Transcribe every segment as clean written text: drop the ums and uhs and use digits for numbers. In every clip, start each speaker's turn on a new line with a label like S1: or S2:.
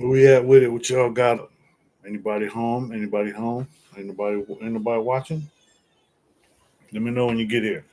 S1: Where we at with it? What y'all got? Anybody home? Anybody home? Anybody watching? Let me know when you get here.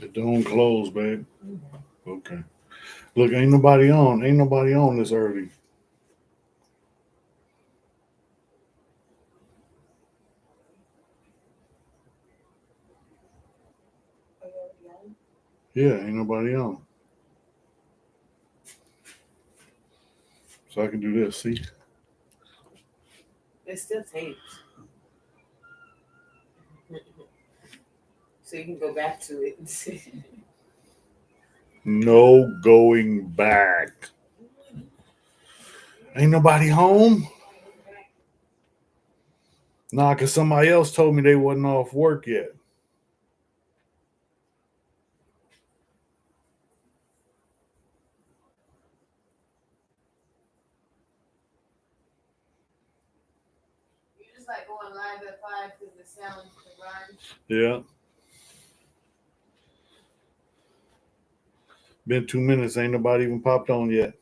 S1: It don't close, babe. Okay. Look, ain't nobody on. Ain't nobody on this early. Yeah, ain't nobody on. So I can do this. See?
S2: It's still taped. So you can go back to it and see.
S1: No going back. Ain't nobody home? Nah, cause somebody else told me they wasn't off work yet.
S2: You just like going live at 5 because the sound rhymes.
S1: Yeah. Been 2 minutes. Ain't nobody even popped on yet.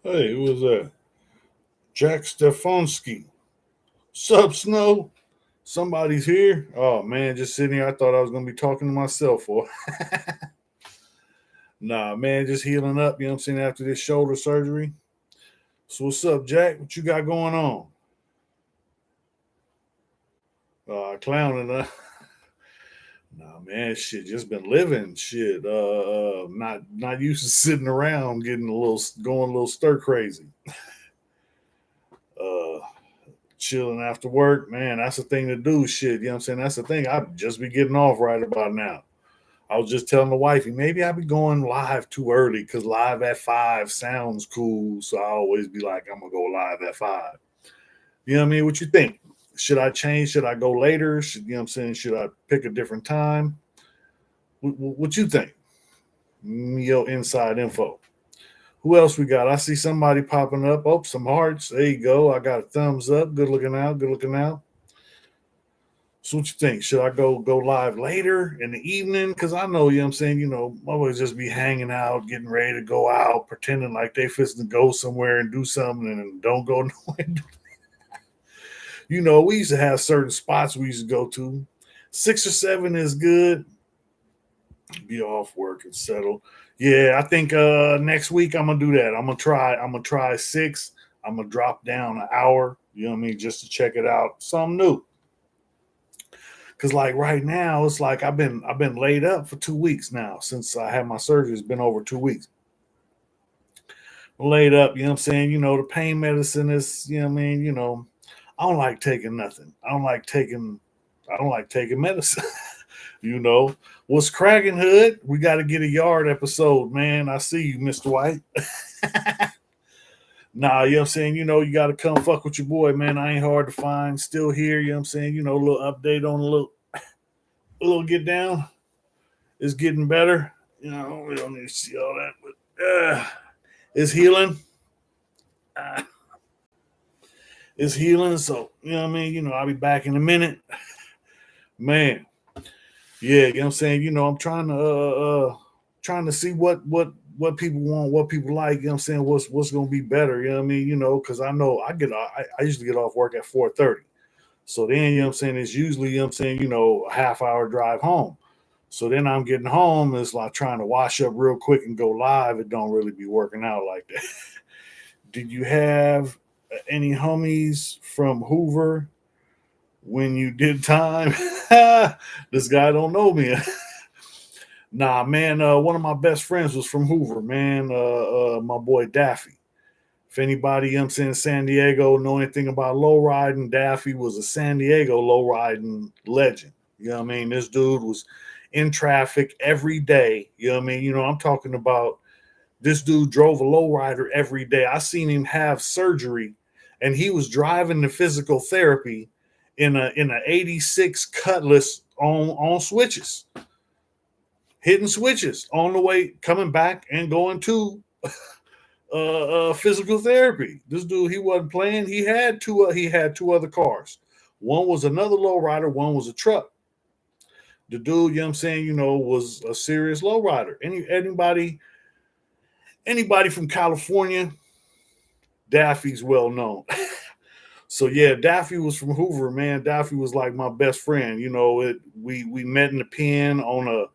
S1: Hey, who was that? Jack Stefanski. Sup, Snow? Somebody's here. Oh man, just sitting here. I thought I was gonna be talking to myself for. Nah, man, just healing up. You know what I'm saying? After this shoulder surgery. So what's up, Jack? What you got going on? Clowning. Nah, man, shit. Just been living. Shit. Not used to sitting around, getting going a little stir crazy. Uh, chilling after work, man. That's the thing to do. Shit, you know what I'm saying? That's the thing. I'd just be getting off right about now. I was just telling the wifey, maybe I'd be going live too early because live at 5 sounds cool. So I always be like, I'm gonna go live at 5. You know what I mean? What you think? Should I change? Should I go later? You know what I'm saying? Should I pick a different time? What you think? Your inside info. Who else we got? I see somebody popping up. Oh, some hearts. There you go. I got a thumbs up. Good looking out. Good looking out. So what you think? Should I go live later in the evening? Cause I know, you know what I'm saying, always just be hanging out, getting ready to go out, pretending like they fixing to go somewhere and do something and don't go nowhere. We used to have certain spots we used to go to. 6 or 7 is good. Be off work and settle. Yeah, I think next week I'm gonna do that. I'm gonna try 6. I'm gonna drop down an hour, you know what I mean, just to check it out. Something new. Cause like right now, it's like I've been laid up for 2 weeks now since I had my surgery. It's been over 2 weeks. laid up, you know what I'm saying? The pain medicine is, I don't like taking nothing. I don't like taking medicine. What's cracking, Hood? We got to get a yard episode, man. I see you, Mr. White. Nah, you know what I'm saying? You got to come fuck with your boy, man. I ain't hard to find. Still here, you know what I'm saying? A little update on a little get down. It's getting better. We don't need to see all that, but it's healing. Uh, it's healing. So, you know what I mean? I'll be back in a minute. Man. Yeah, you know what I'm saying? I'm trying to see what people want, what people like, you know what I'm saying, what's gonna be better, you know what I mean? Because I know I usually get off work at 4:30. So then, you know what I'm saying, it's usually, you know what I'm saying, a half hour drive home. So then I'm getting home, it's like trying to wash up real quick and go live. It don't really be working out like that. Did you have any homies from Hoover when you did time? This guy don't know me. Nah, man. One of my best friends was from Hoover, man. My boy Daffy. If anybody, you know what I'm saying, San Diego know anything about low riding, Daffy was a San Diego low riding legend. You know what I mean? This dude was in traffic every day. You know what I mean? I'm talking about this dude drove a low rider every day. I seen him have surgery, and he was driving the physical therapy in a 86 Cutlass on switches, hitting switches on the way coming back and going to physical therapy. This dude, he wasn't playing. He had two other cars. One was another lowrider, one was a truck. The dude, you know what I'm saying, was a serious lowrider. Anybody from California, Daffy's well known. So yeah, Daffy was from Hoover, man. Daffy was like my best friend. We met in the pen on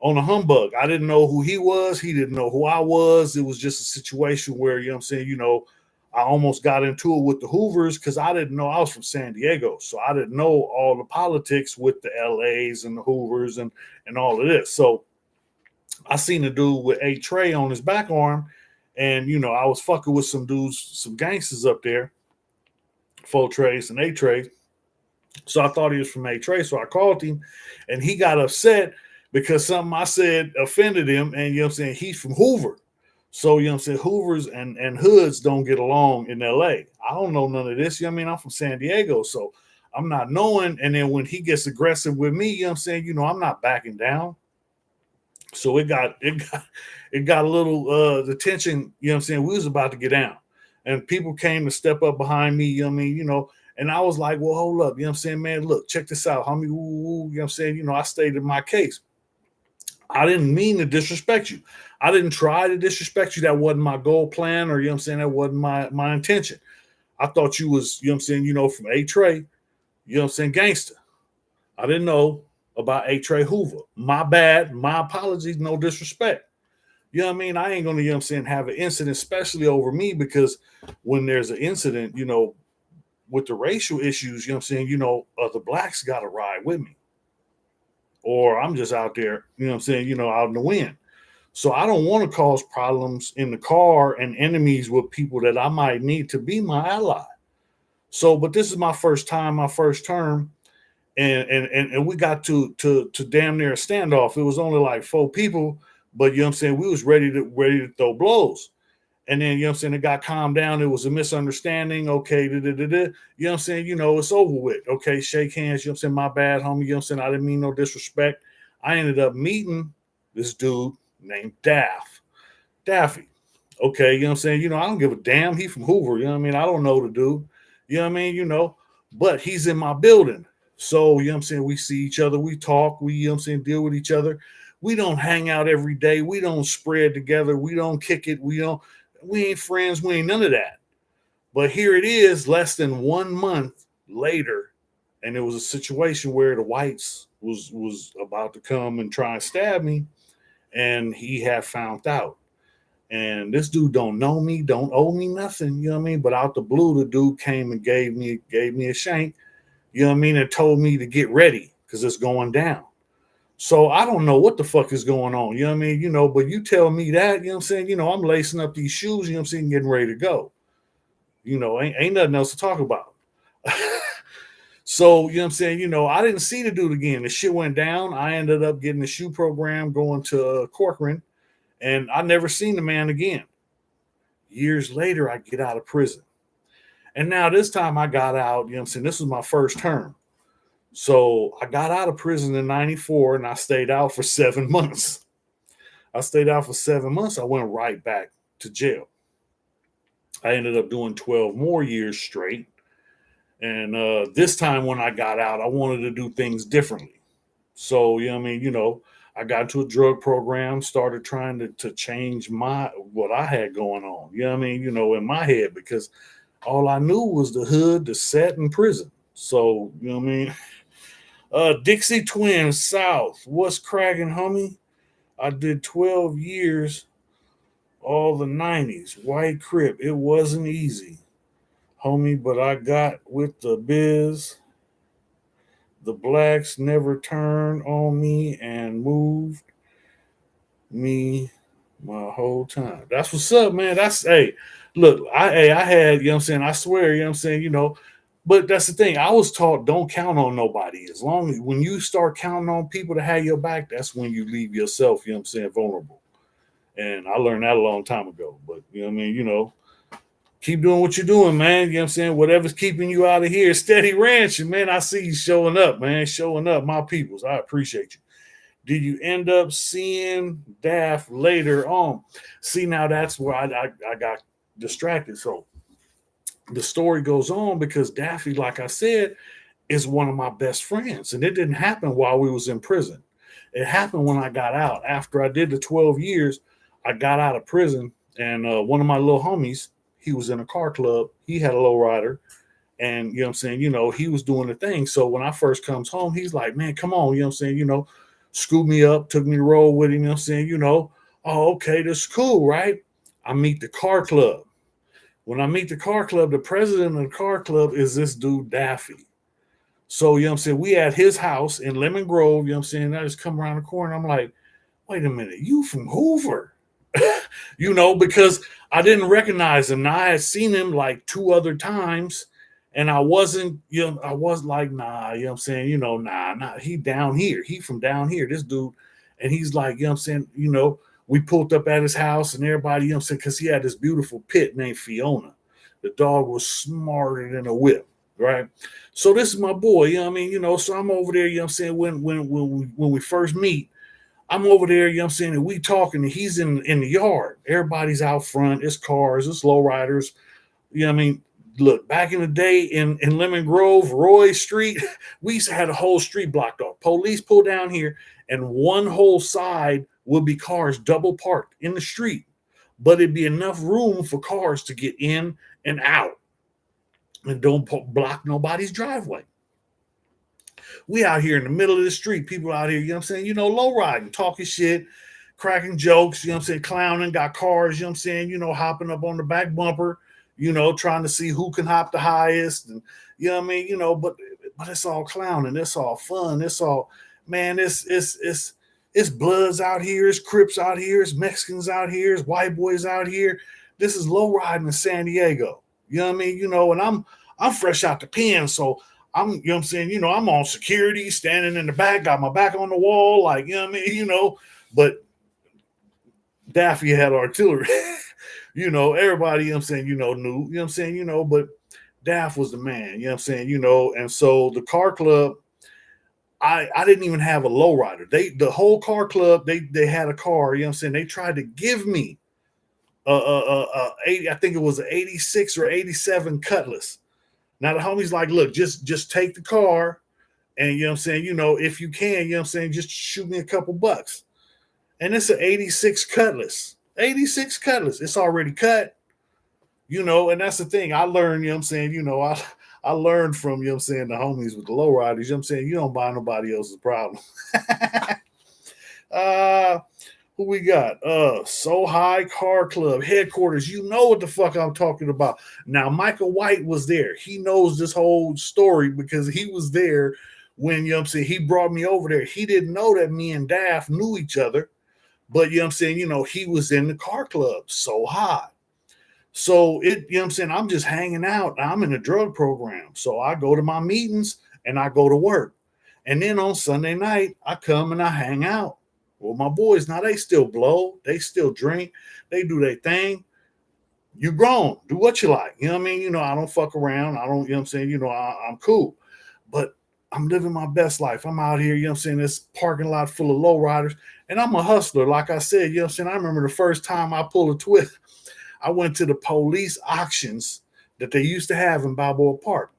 S1: a humbug. I didn't know who he was. He didn't know who I was. It was just a situation where, you know what I'm saying, I almost got into it with the Hoovers because I didn't know I was from San Diego. So I didn't know all the politics with the LAs and the Hoovers and all of this. So I seen a dude with a tray on his back arm, and I was fucking with some dudes, some gangsters up there, 4 trays and 8 trays. So I thought he was from A Tray. So I called him, and he got upset because something I said offended him. And you know what I'm saying? He's from Hoover. So, you know what I'm saying? Hoovers and hoods don't get along in LA. I don't know none of this. You know what I mean? I'm from San Diego. So I'm not knowing. And then when he gets aggressive with me, you know what I'm saying? I'm not backing down. So it got a little the tension, you know what I'm saying? We was about to get down. And people came to step up behind me, you know what I mean, and I was like, well, hold up, you know what I'm saying, man, look, check this out, homie, you know what I'm saying, I stated my case. I didn't mean to disrespect you. I didn't try to disrespect you. That wasn't my goal plan, or, you know what I'm saying, that wasn't my intention. I thought you was, you know what I'm saying, from A Tray, you know what I'm saying, gangster. I didn't know about A Tray Hoover. My bad, my apologies, no disrespect. You know what I mean? I ain't gonna, you know what I'm saying, have an incident, especially over me, because when there's an incident, with the racial issues, you know what I'm saying, the blacks gotta ride with me. Or I'm just out there, you know what I'm saying, out in the wind. So I don't want to cause problems in the car and enemies with people that I might need to be my ally. So, but this is my first time, my first term, and we got to damn near a standoff. It was only like 4 people, but you know what I'm saying, we was ready to throw blows. And then, you know what I'm saying, it got calmed down. It was a misunderstanding. Okay, you know what I'm saying, it's over with. Okay, shake hands, you know what I'm saying, my bad, homie, you know what I'm saying, I didn't mean no disrespect. I ended up meeting this dude named Daffy. Okay, you know what I'm saying, I don't give a damn. He from Hoover, you know what I mean, I don't know the dude, you know what I mean, but he's in my building. So, you know what I'm saying, we see each other, we talk, we, you know what I'm saying, deal with each other. We don't hang out every day. We don't spread together. We don't kick it. We ain't friends. We ain't none of that. But here it is, less than 1 month later, and it was a situation where the whites was about to come and try and stab me, and he had found out. And this dude don't know me, don't owe me nothing, you know what I mean? But out the blue, the dude came and gave me a shank, you know what I mean, and told me to get ready because it's going down. So I don't know what the fuck is going on. You know what I mean? But you tell me that, you know what I'm saying? I'm lacing up these shoes, you know what I'm saying, getting ready to go. Ain't nothing else to talk about. So, you know what I'm saying? I didn't see the dude again. The shit went down. I ended up getting the shoe program going to Corcoran, and I never seen the man again. Years later, I get out of prison. And now this time I got out, you know what I'm saying? This was my first term. So I got out of prison in 94 and I stayed out for 7 months. I stayed out for 7 months. I went right back to jail. I ended up doing 12 more years straight. And this time when I got out, I wanted to do things differently. So, you know what I mean? I got into a drug program, started trying to change what I had going on. You know what I mean? In my head, because all I knew was the hood, the set, and prison. So, you know what I mean? Dixie Twins South. What's cracking, homie? I did 12 years, all the 90s. whiteCrip. It wasn't easy, homie, but I got with the biz. The blacks never turned on me and moved me my whole time. That's what's up, man. Hey, look, I had, you know what I'm saying? I swear, you know what I'm saying, but that's the thing. I was taught don't count on nobody. As long as when you start counting on people to have your back, that's when you leave yourself, you know what I'm saying, vulnerable. And I learned that a long time ago. But you know what I mean, keep doing what you're doing, man. You know what I'm saying? Whatever's keeping you out of here, steady ranching, man. I see you showing up, man. Showing up, my peoples. I appreciate you. Did you end up seeing Daft later on? See, now that's where I got distracted. So the story goes on because Daffy, like I said, is one of my best friends. And it didn't happen while we was in prison. It happened when I got out. After I did the 12 years, I got out of prison. And one of my little homies, he was in a car club. He had a low rider. And, you know what I'm saying, he was doing the thing. So when I first comes home, he's like, man, come on, you know what I'm saying, scooped me up, took me to roll with him, you know what I'm saying, oh, okay, this is cool, right? I meet the car club. When I meet the car club, the president of the car club is this dude, Daffy. So, you know what I'm saying, we at his house in Lemon Grove, you know what I'm saying, I just come around the corner, I'm like, wait a minute, you from Hoover? Because I didn't recognize him. Now I had seen him like 2 other times, and I wasn't, I was like, nah, you know what I'm saying, nah, he down here. He from down here, this dude. And he's like, you know what I'm saying, we pulled up at his house and everybody, you know what I'm saying, because he had this beautiful pit named Fiona. The dog was smarter than a whip, right? So this is my boy, you know what I mean, so I'm over there, you know what I'm saying, when we first meet, I'm over there, you know what I'm saying, and we talking, and he's in the yard. Everybody's out front. It's cars, it's lowriders. You know what I mean? Look, back in the day in Lemon Grove, Roy Street, we used to have the whole street blocked off. Police pull down here, and one whole side would be cars double parked in the street. But it'd be enough room for cars to get in and out and don't block nobody's driveway. We out here in the middle of the street, people out here, you know what I'm saying, low riding, talking shit, cracking jokes, you know what I'm saying, clowning, got cars, you know what I'm saying, hopping up on the back bumper, trying to see who can hop the highest, and you know what I mean, but it's all clowning, it's all fun, it's all, man, it's Bloods out here, it's Crips out here, it's Mexicans out here, it's white boys out here. This is low riding in San Diego. You know what I mean? And I'm fresh out the pen, so I'm, you know what I'm saying, I'm on security, standing in the back, got my back on the wall, like, you know what I mean, but Daffy had artillery. Everybody, you know what I'm saying, knew, you know what I'm saying, but Daff was the man, you know what I'm saying, and so the car club, I didn't even have a lowrider. The whole car club, they had a car, you know what I'm saying, they tried to give me I think it was an 86 or 87 Cutlass. Now the homie's like, look, just take the car, and you know what I'm saying, if you can, you know what I'm saying, just shoot me a couple bucks. And it's an 86 Cutlass. 86 Cutlass. It's already cut, and that's the thing. I learned, you know what I'm saying, I learned from, you know what I'm saying, the homies with the lowriders, you know what I'm saying, you don't buy nobody else's problem. Who we got? So High Car Club headquarters. You know what the fuck I'm talking about. Now, Michael White was there. He knows this whole story because he was there when, you know what I'm saying, he brought me over there. He didn't know that me and Daff knew each other, but, you know what I'm saying, you know, he was in the car club so high. So it, you know what I'm saying, I'm just hanging out. I'm in a drug program. So I go to my meetings and I go to work. And then on Sunday night, I come and I hang out with my boys. Now they still blow, they still drink, they do their thing. You grown, do what you like. You know what I mean? You know, I don't fuck around. I don't, you know what I'm saying? You know, I'm cool. But I'm living my best life. I'm out here, you know what I'm saying, this parking lot full of lowriders. And I'm a hustler. Like I said, you know what I'm saying? I remember the first time I pulled a twist. I went to the police auctions that they used to have in Balboa Park.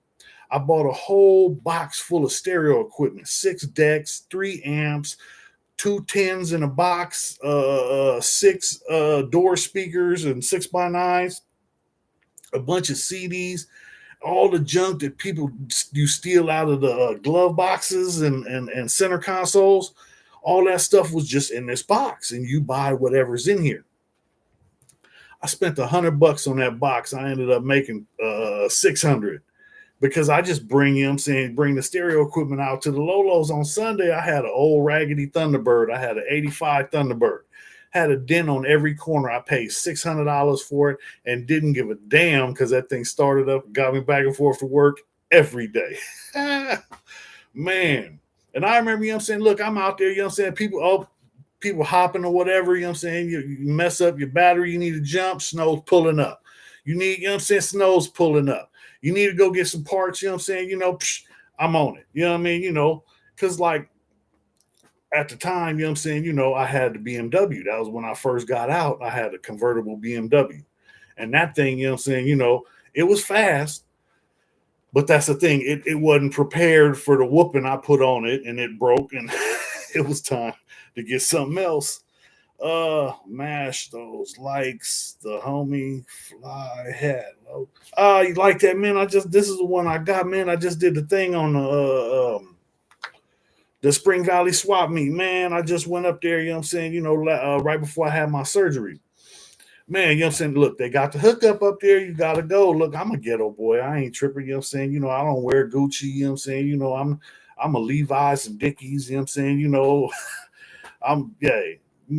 S1: I bought a whole box full of stereo equipment, 6 decks, 3 amps, 2 tens in a box, 6 door speakers and 6x9s, a bunch of CDs, all the junk that people you steal out of the glove boxes and center consoles. All that stuff was just in this box, and you buy whatever's in here. I spent $100 on that box. I ended up making 600 because I just bring, you know what I'm saying, bring the stereo equipment out to the Lolos on Sunday. I had an old raggedy Thunderbird. I had an 85 Thunderbird. Had a dent on every corner. I paid $600 for it and didn't give a damn because that thing started up and got me back and forth to work every day. Man. And I remember, you know what I'm saying, look, I'm out there, you know what I'm saying, people hopping or whatever, you know what I'm saying, you mess up your battery, you need to jump, snow's pulling up. You need, you know what I'm saying, snow's pulling up. You need to go get some parts, you know what I'm saying, you know, I'm on it. You know what I mean? You know, because like at the time, you know what I'm saying, you know, I had the BMW. That was when I first got out. I had a convertible BMW. And that thing, you know what I'm saying, you know, it was fast. But that's the thing. It wasn't prepared for the whooping I put on it, and it broke, and it was time to get something else. Mash those likes, the homie fly hat. You like that, man? This is the one I got, man. I just did the thing on the Spring Valley swap meet, man. I just went up there, you know what I'm saying, you know, right before I had my surgery. Man, you know what I'm saying? Look, they got the hookup up there. You got to go. Look, I'm a ghetto boy. I ain't tripping. You know what I'm saying? You know, I don't wear Gucci. You know what I'm saying? You know, I'm a Levi's and Dickies. You know what I'm saying? You know,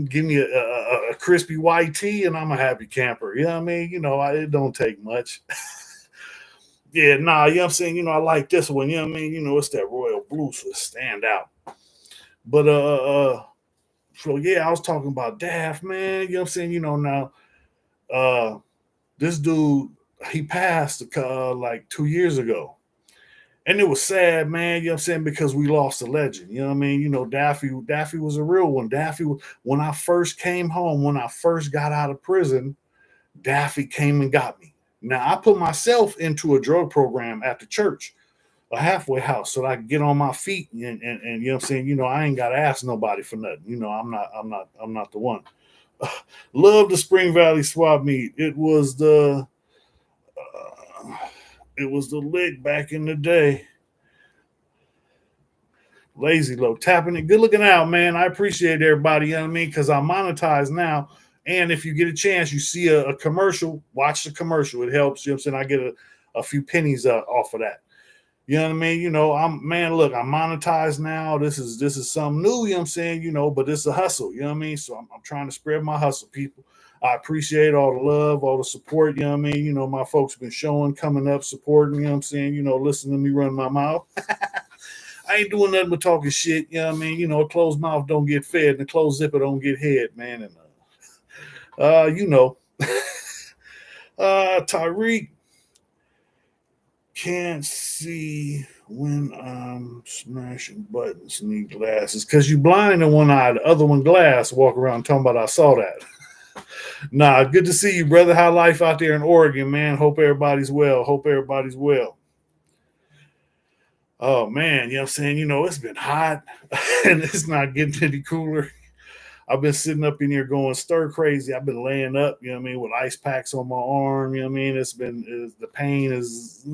S1: give me a crispy white tee and I'm a happy camper. You know what I mean? You know, it don't take much. Yeah, nah, you know what I'm saying? You know, I like this one. You know what I mean? You know, it's that royal blue, so it stand out. But, so yeah, I was talking about Daft, man. You know what I'm saying? You know, now, this dude, he passed like 2 years ago. And it was sad, man, you know what I'm saying, because we lost a legend. You know what I mean? You know, Daffy was a real one. When I first came home, when I first got out of prison, Daffy came and got me. Now, I put myself into a drug program at the church, a halfway house, so that I could get on my feet and you know what I'm saying, you know, I ain't got to ask nobody for nothing. You know, I'm not the one. Love the Spring Valley swap meet. It was the lick back in the day. Lazy low tapping it. Good looking out, man. I appreciate everybody. You know what I mean? Because I monetize now. And if you get a chance, you see a commercial, watch the commercial. It helps. You know what I'm saying? I get a few pennies off of that. You know what I mean? You know, look, I'm monetized now. This is something new, you know what I'm saying? You know, but it's a hustle, you know what I mean? So I'm trying to spread my hustle, people. I appreciate all the love, all the support, you know what I mean? You know, my folks been showing, coming up, supporting, you know what I'm saying? You know, listening to me run my mouth. I ain't doing nothing but talking shit, you know what I mean? You know, a closed mouth don't get fed and a closed zipper don't get head, man. And you know. Tyreek, can't see when I'm smashing buttons, need glasses. Because you blind in one eye, the other one glass, walk around talking about I saw that. Nah, good to see you, brother. How life out there in Oregon, man. Hope everybody's well. Oh, man, you know what I'm saying? You know, it's been hot and it's not getting any cooler. I've been sitting up in here going stir crazy. I've been laying up, you know what I mean, with ice packs on my arm. You know what I mean? The pain is,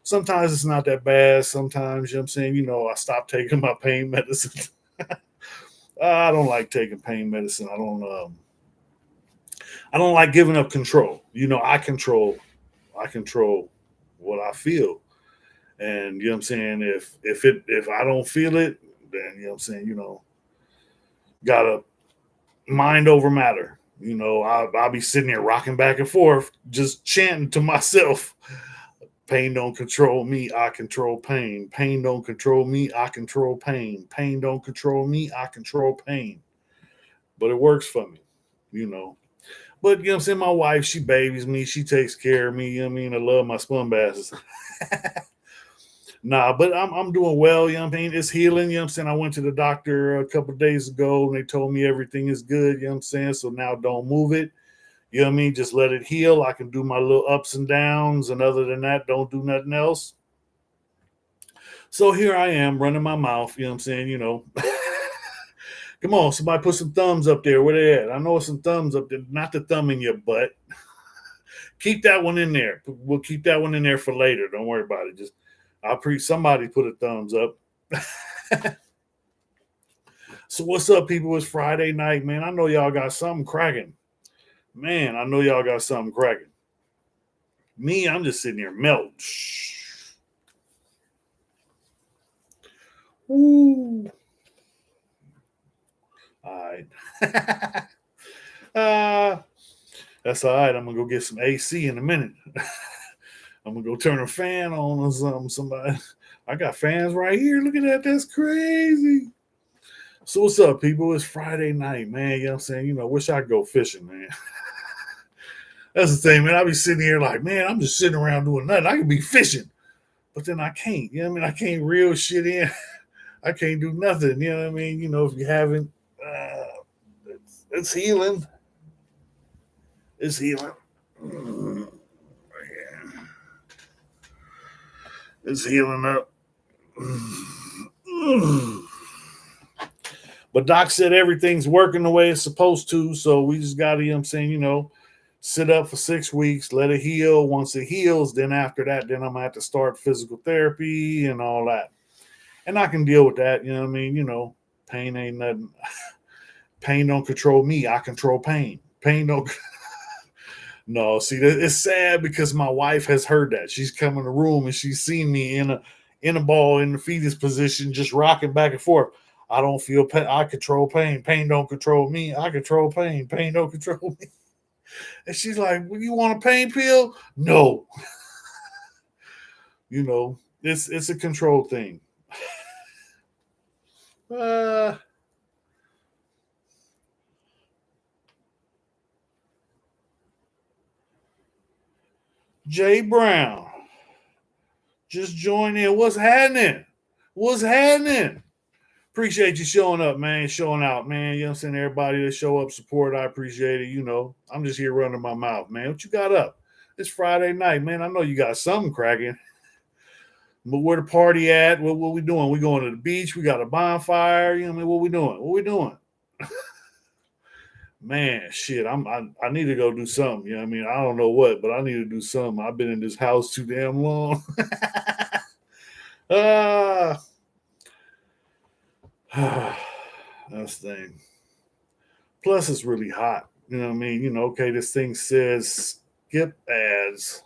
S1: sometimes it's not that bad. Sometimes, you know what I'm saying, you know, I stopped taking my pain medicine. I don't like taking pain medicine. I don't like giving up control. You know, I control what I feel. And you know what I'm saying, if I don't feel it, then you know what I'm saying, gotta mind over matter. I'll be sitting there rocking back and forth, just chanting to myself. Pain don't control me, I control pain. Pain don't control me, I control pain. Pain don't control me, I control pain. But it works for me, you know. But you know what I'm saying? My wife, she babies me, she takes care of me, you know what I mean? I love my spun basses. Nah, but I'm doing well, you know what I mean? It's healing, you know what I'm saying? I went to the doctor a couple of days ago and they told me everything is good, you know what I'm saying? So now don't move it. You know what I mean? Just let it heal. I can do my little ups and downs, and other than that, don't do nothing else. So here I am running my mouth, you know what I'm saying? Come on, somebody put some thumbs up there. Where they at? I know some thumbs up there, not the thumb in your butt. Keep that one in there. We'll keep that one in there for later. Don't worry about it. Just somebody put a thumbs up. So what's up, people? It's Friday night, man. I know y'all got something cracking. Man, I know y'all got something cracking. Me, I'm just sitting here melting. Woo. All right. That's all right. I'm going to go get some AC in a minute. I'm going to go turn a fan on or something. Somebody, I got fans right here. Look at that. That's crazy. So what's up, people? It's Friday night, man. You know what I'm saying? Wish I could go fishing, man. That's the thing, man. I be sitting here like, man, I'm just sitting around doing nothing. I could be fishing, but then I can't. You know what I mean? I can't reel shit in. I can't do nothing. You know what I mean? If you haven't, it's healing. It's healing. It's healing up. But Doc said everything's working the way it's supposed to. So we just got to, you know what I'm saying, sit up for 6 weeks, let it heal. Once it heals, then after that, then I'm going to have to start physical therapy and all that. And I can deal with that. You know what I mean? Pain ain't nothing. Pain don't control me. I control pain. Pain don't. No, see, it's sad because my wife has heard that. She's come in the room and she's seen me in a ball in the fetus position, just rocking back and forth. I don't feel pain. I control pain. Pain don't control me. I control pain. Pain don't control me. And she's like, well, you want a pain pill? No. It's a control thing. Jay Brown. Just join in. What's happening? What's happening? Appreciate you showing up, man. Showing out, man. You know what I'm saying? Everybody that show up, support, I appreciate it. I'm just here running my mouth, man. What you got up? It's Friday night, man. I know you got something cracking. But where the party at? What we doing? We going to the beach? We got a bonfire? You know what I mean? What we doing? What we doing? Man, shit, I need to go do something. You know what I mean? I don't know what, but I need to do something. I've been in this house too damn long. That's the thing. Plus, it's really hot. You know what I mean? Okay, this thing says skip ads.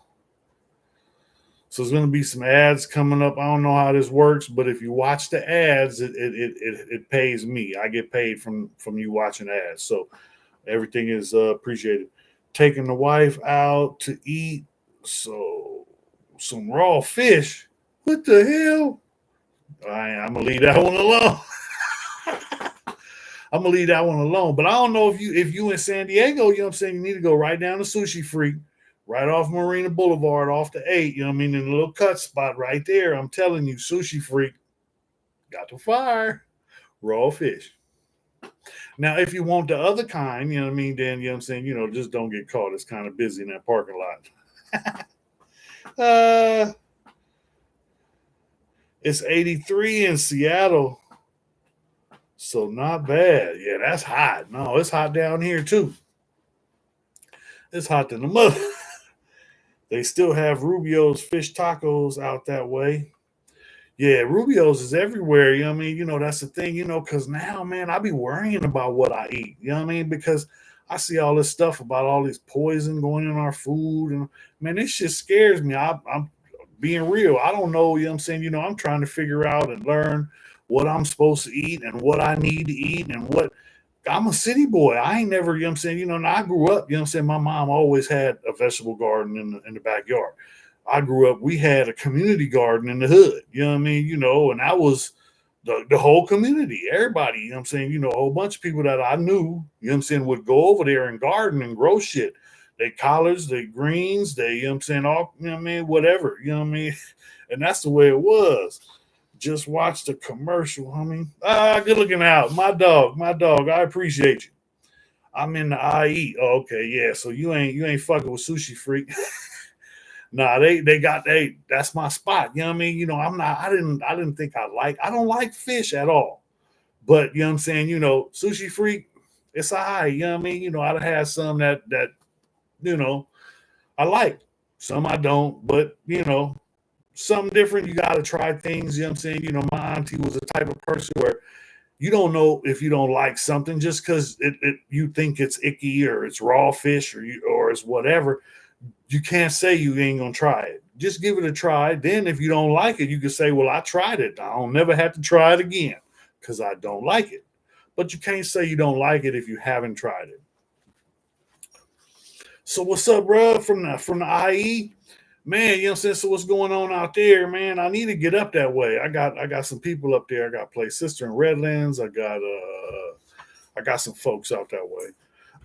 S1: So there's going to be some ads coming up. I don't know how this works, but if you watch the ads, it pays me. I get paid from you watching ads. So everything is appreciated. Taking the wife out to eat. So some raw fish. What the hell? I'm going to leave that one alone. I'm going to leave that one alone. But I don't know if you in San Diego, you know what I'm saying, you need to go right down to Sushi Freak. Right off Marina Boulevard, off the 8, you know what I mean? In a little cut spot right there. I'm telling you, Sushi Freak got the fire. Raw fish. Now, if you want the other kind, you know what I mean, then, you know what I'm saying, just don't get caught. It's kind of busy in that parking lot. It's 83 in Seattle. So not bad. Yeah, that's hot. No, it's hot down here too. It's hot than the mother. They still have Rubio's fish tacos out that way. Yeah, Rubio's is everywhere. You know what I mean? That's the thing, because now, man, I be worrying about what I eat. You know what I mean? Because I see all this stuff about all this poison going in our food. And, man, this shit scares me. I'm being real, I don't know, you know what I'm saying? I'm trying to figure out and learn what I'm supposed to eat and what I need to eat and what I'm a city boy. I ain't never, you know what I'm saying? And I grew up, you know what I'm saying? My mom always had a vegetable garden in the backyard. I grew up, we had a community garden in the hood, you know what I mean? And that was the whole community, everybody, you know what I'm saying? A whole bunch of people that I knew, you know what I'm saying, would go over there and garden and grow shit. They collards, they greens, they, you know what I'm saying, all, you know what I mean, whatever, you know what I mean? And that's the way it was. Just watch the commercial, homie. Good looking out. My dog. I appreciate you. I'm in the IE. Oh, okay, yeah. So you ain't fucking with Sushi Freak. Nah, they got that's my spot. You know what I mean? I'm not I didn't think I don't like fish at all. But you know what I'm saying, Sushi Freak, it's a high, you know what I mean? I'd had some that you know, I like. Some I don't, but something different. You got to try things. You know what I'm saying? My auntie was the type of person where you don't know if you don't like something just because you think it's icky or it's raw fish or it's whatever. You can't say you ain't gonna try it. Just give it a try. Then if you don't like it, you can say, "Well, I tried it. I don't never have to try it again because I don't like it." But you can't say you don't like it if you haven't tried it. So what's up, bro? From the IE? Man, you know what I'm saying? So what's going on out there, man? I need to get up that way. I got some people up there. I got Play Sister in Redlands. I got some folks out that way.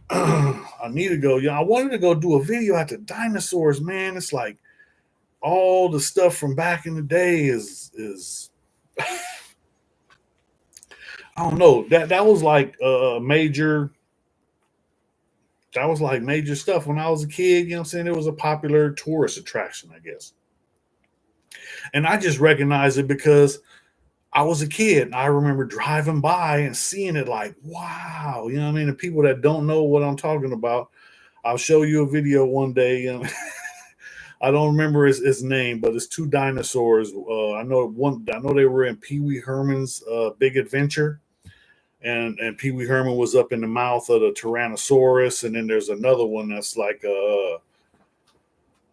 S1: I need to go. I wanted to go do a video at the dinosaurs, man. It's like all the stuff from back in the day is I don't know. That was like major. That was like major stuff when I was a kid. You know what I'm saying? It was a popular tourist attraction, I guess. And I just recognize it because I was a kid and I remember driving by and seeing it like, wow, you know what I mean? The people that don't know what I'm talking about, I'll show you a video one day. I don't remember his name, but it's two dinosaurs. I know they were in Pee Wee Herman's Big Adventure, and Pee Wee Herman was up in the mouth of the Tyrannosaurus, and then there's another one that's like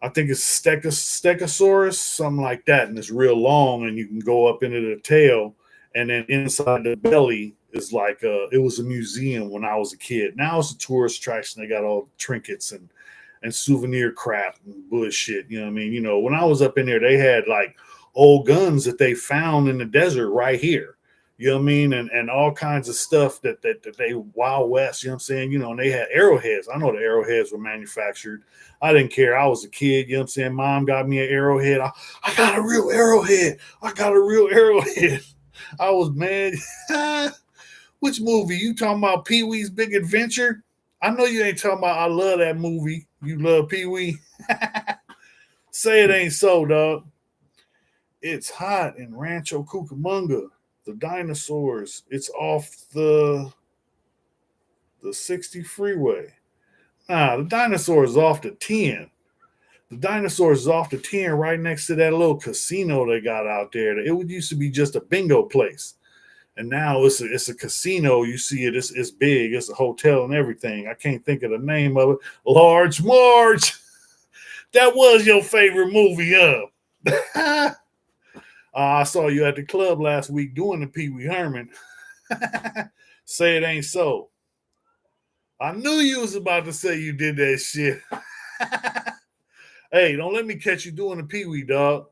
S1: I think it's Stegosaurus, something like that, and it's real long, and you can go up into the tail, and then inside the belly is like it was a museum when I was a kid. Now it's a tourist attraction. They got all trinkets and souvenir crap and bullshit. You know what I mean? When I was up in there, they had like old guns that they found in the desert right here. You know what I mean? And all kinds of stuff that they Wild West, you know what I'm saying? And they had arrowheads. I know the arrowheads were manufactured. I didn't care. I was a kid, you know what I'm saying? Mom got me an arrowhead. I got a real arrowhead. I got a real arrowhead. I was mad. Which movie? You talking about Pee Wee's Big Adventure? I know you ain't talking about I love that movie. You love Pee Wee. Say it ain't so, dog. It's hot in Rancho Cucamonga. The dinosaurs. It's off the 60 freeway. Nah, the dinosaurs is off the 10. The dinosaurs is off the 10 right next to that little casino they got out there. It used to be just a bingo place. And now it's a casino. You see it, it's big. It's a hotel and everything. I can't think of the name of it. Large Marge. That was your favorite movie, huh? I saw you at the club last week doing the Pee Wee Herman. Say it ain't so. I knew you was about to say you did that shit. Hey, don't let me catch you doing the Pee Wee, dog.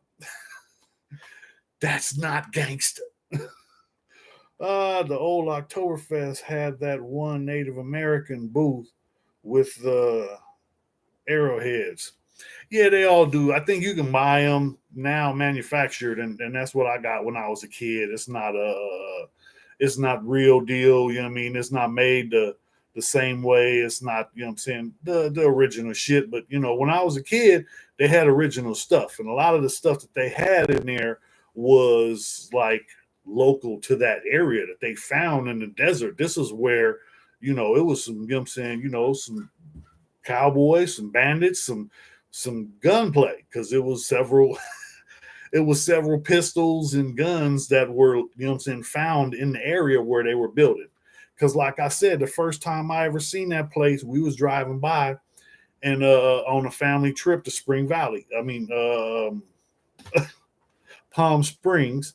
S1: That's not gangster. The old Oktoberfest had that one Native American booth with the arrowheads. Yeah, they all do. I think you can buy them now manufactured, and that's what I got when I was a kid. It's not real deal. You know what I mean? It's not made the same way. It's not, you know what I'm saying, the original shit. But when I was a kid, they had original stuff, and a lot of the stuff that they had in there was like local to that area that they found in the desert. This is where, it was some, what I'm saying, some cowboys, some bandits, some gunplay, because it was several pistols and guns that were, what I'm saying, found in the area where they were building. Because like I said, the first time I ever seen that place, we was driving by and on a family trip to Spring Valley. Palm Springs,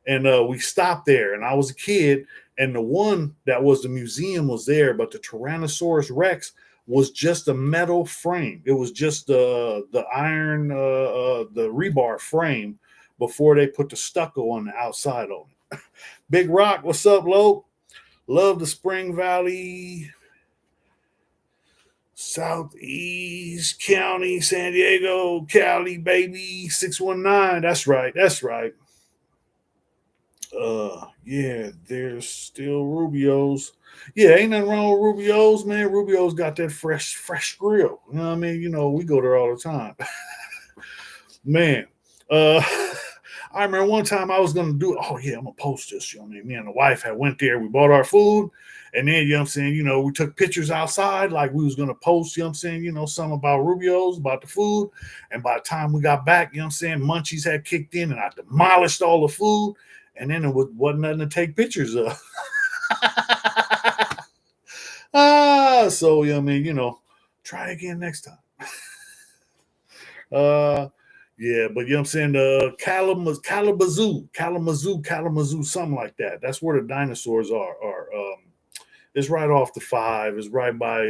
S1: and we stopped there. And I was a kid, and the one that was the museum was there, but the Tyrannosaurus Rex was just a metal frame. It was just the iron, the rebar frame before they put the stucco on the outside on it. Big Rock, what's up, Lo? Love the Spring Valley, Southeast County, San Diego, Cali, baby, 619. That's right. That's right. Yeah, there's still Rubio's. Yeah, ain't nothing wrong with Rubio's, man. Rubio's got that fresh grill. You know what I mean? You know, we go there all the time. Man. I remember one time I was gonna do it. Oh yeah, I'm gonna post this. You know what I mean? Me and the wife had went there, we bought our food, and then you know what I'm saying, you know, we took pictures outside like we was gonna post, you know what I'm saying, you know, something about Rubio's, about the food. And by the time we got back, you know what I'm saying, munchies had kicked in and I demolished all the food, and then it wasn't nothing to take pictures of. So you know what I mean, you know, try again next time. Yeah, but you know what I'm saying? Kalamazoo, something like that. That's where the dinosaurs are. It's right off the 5. It's right by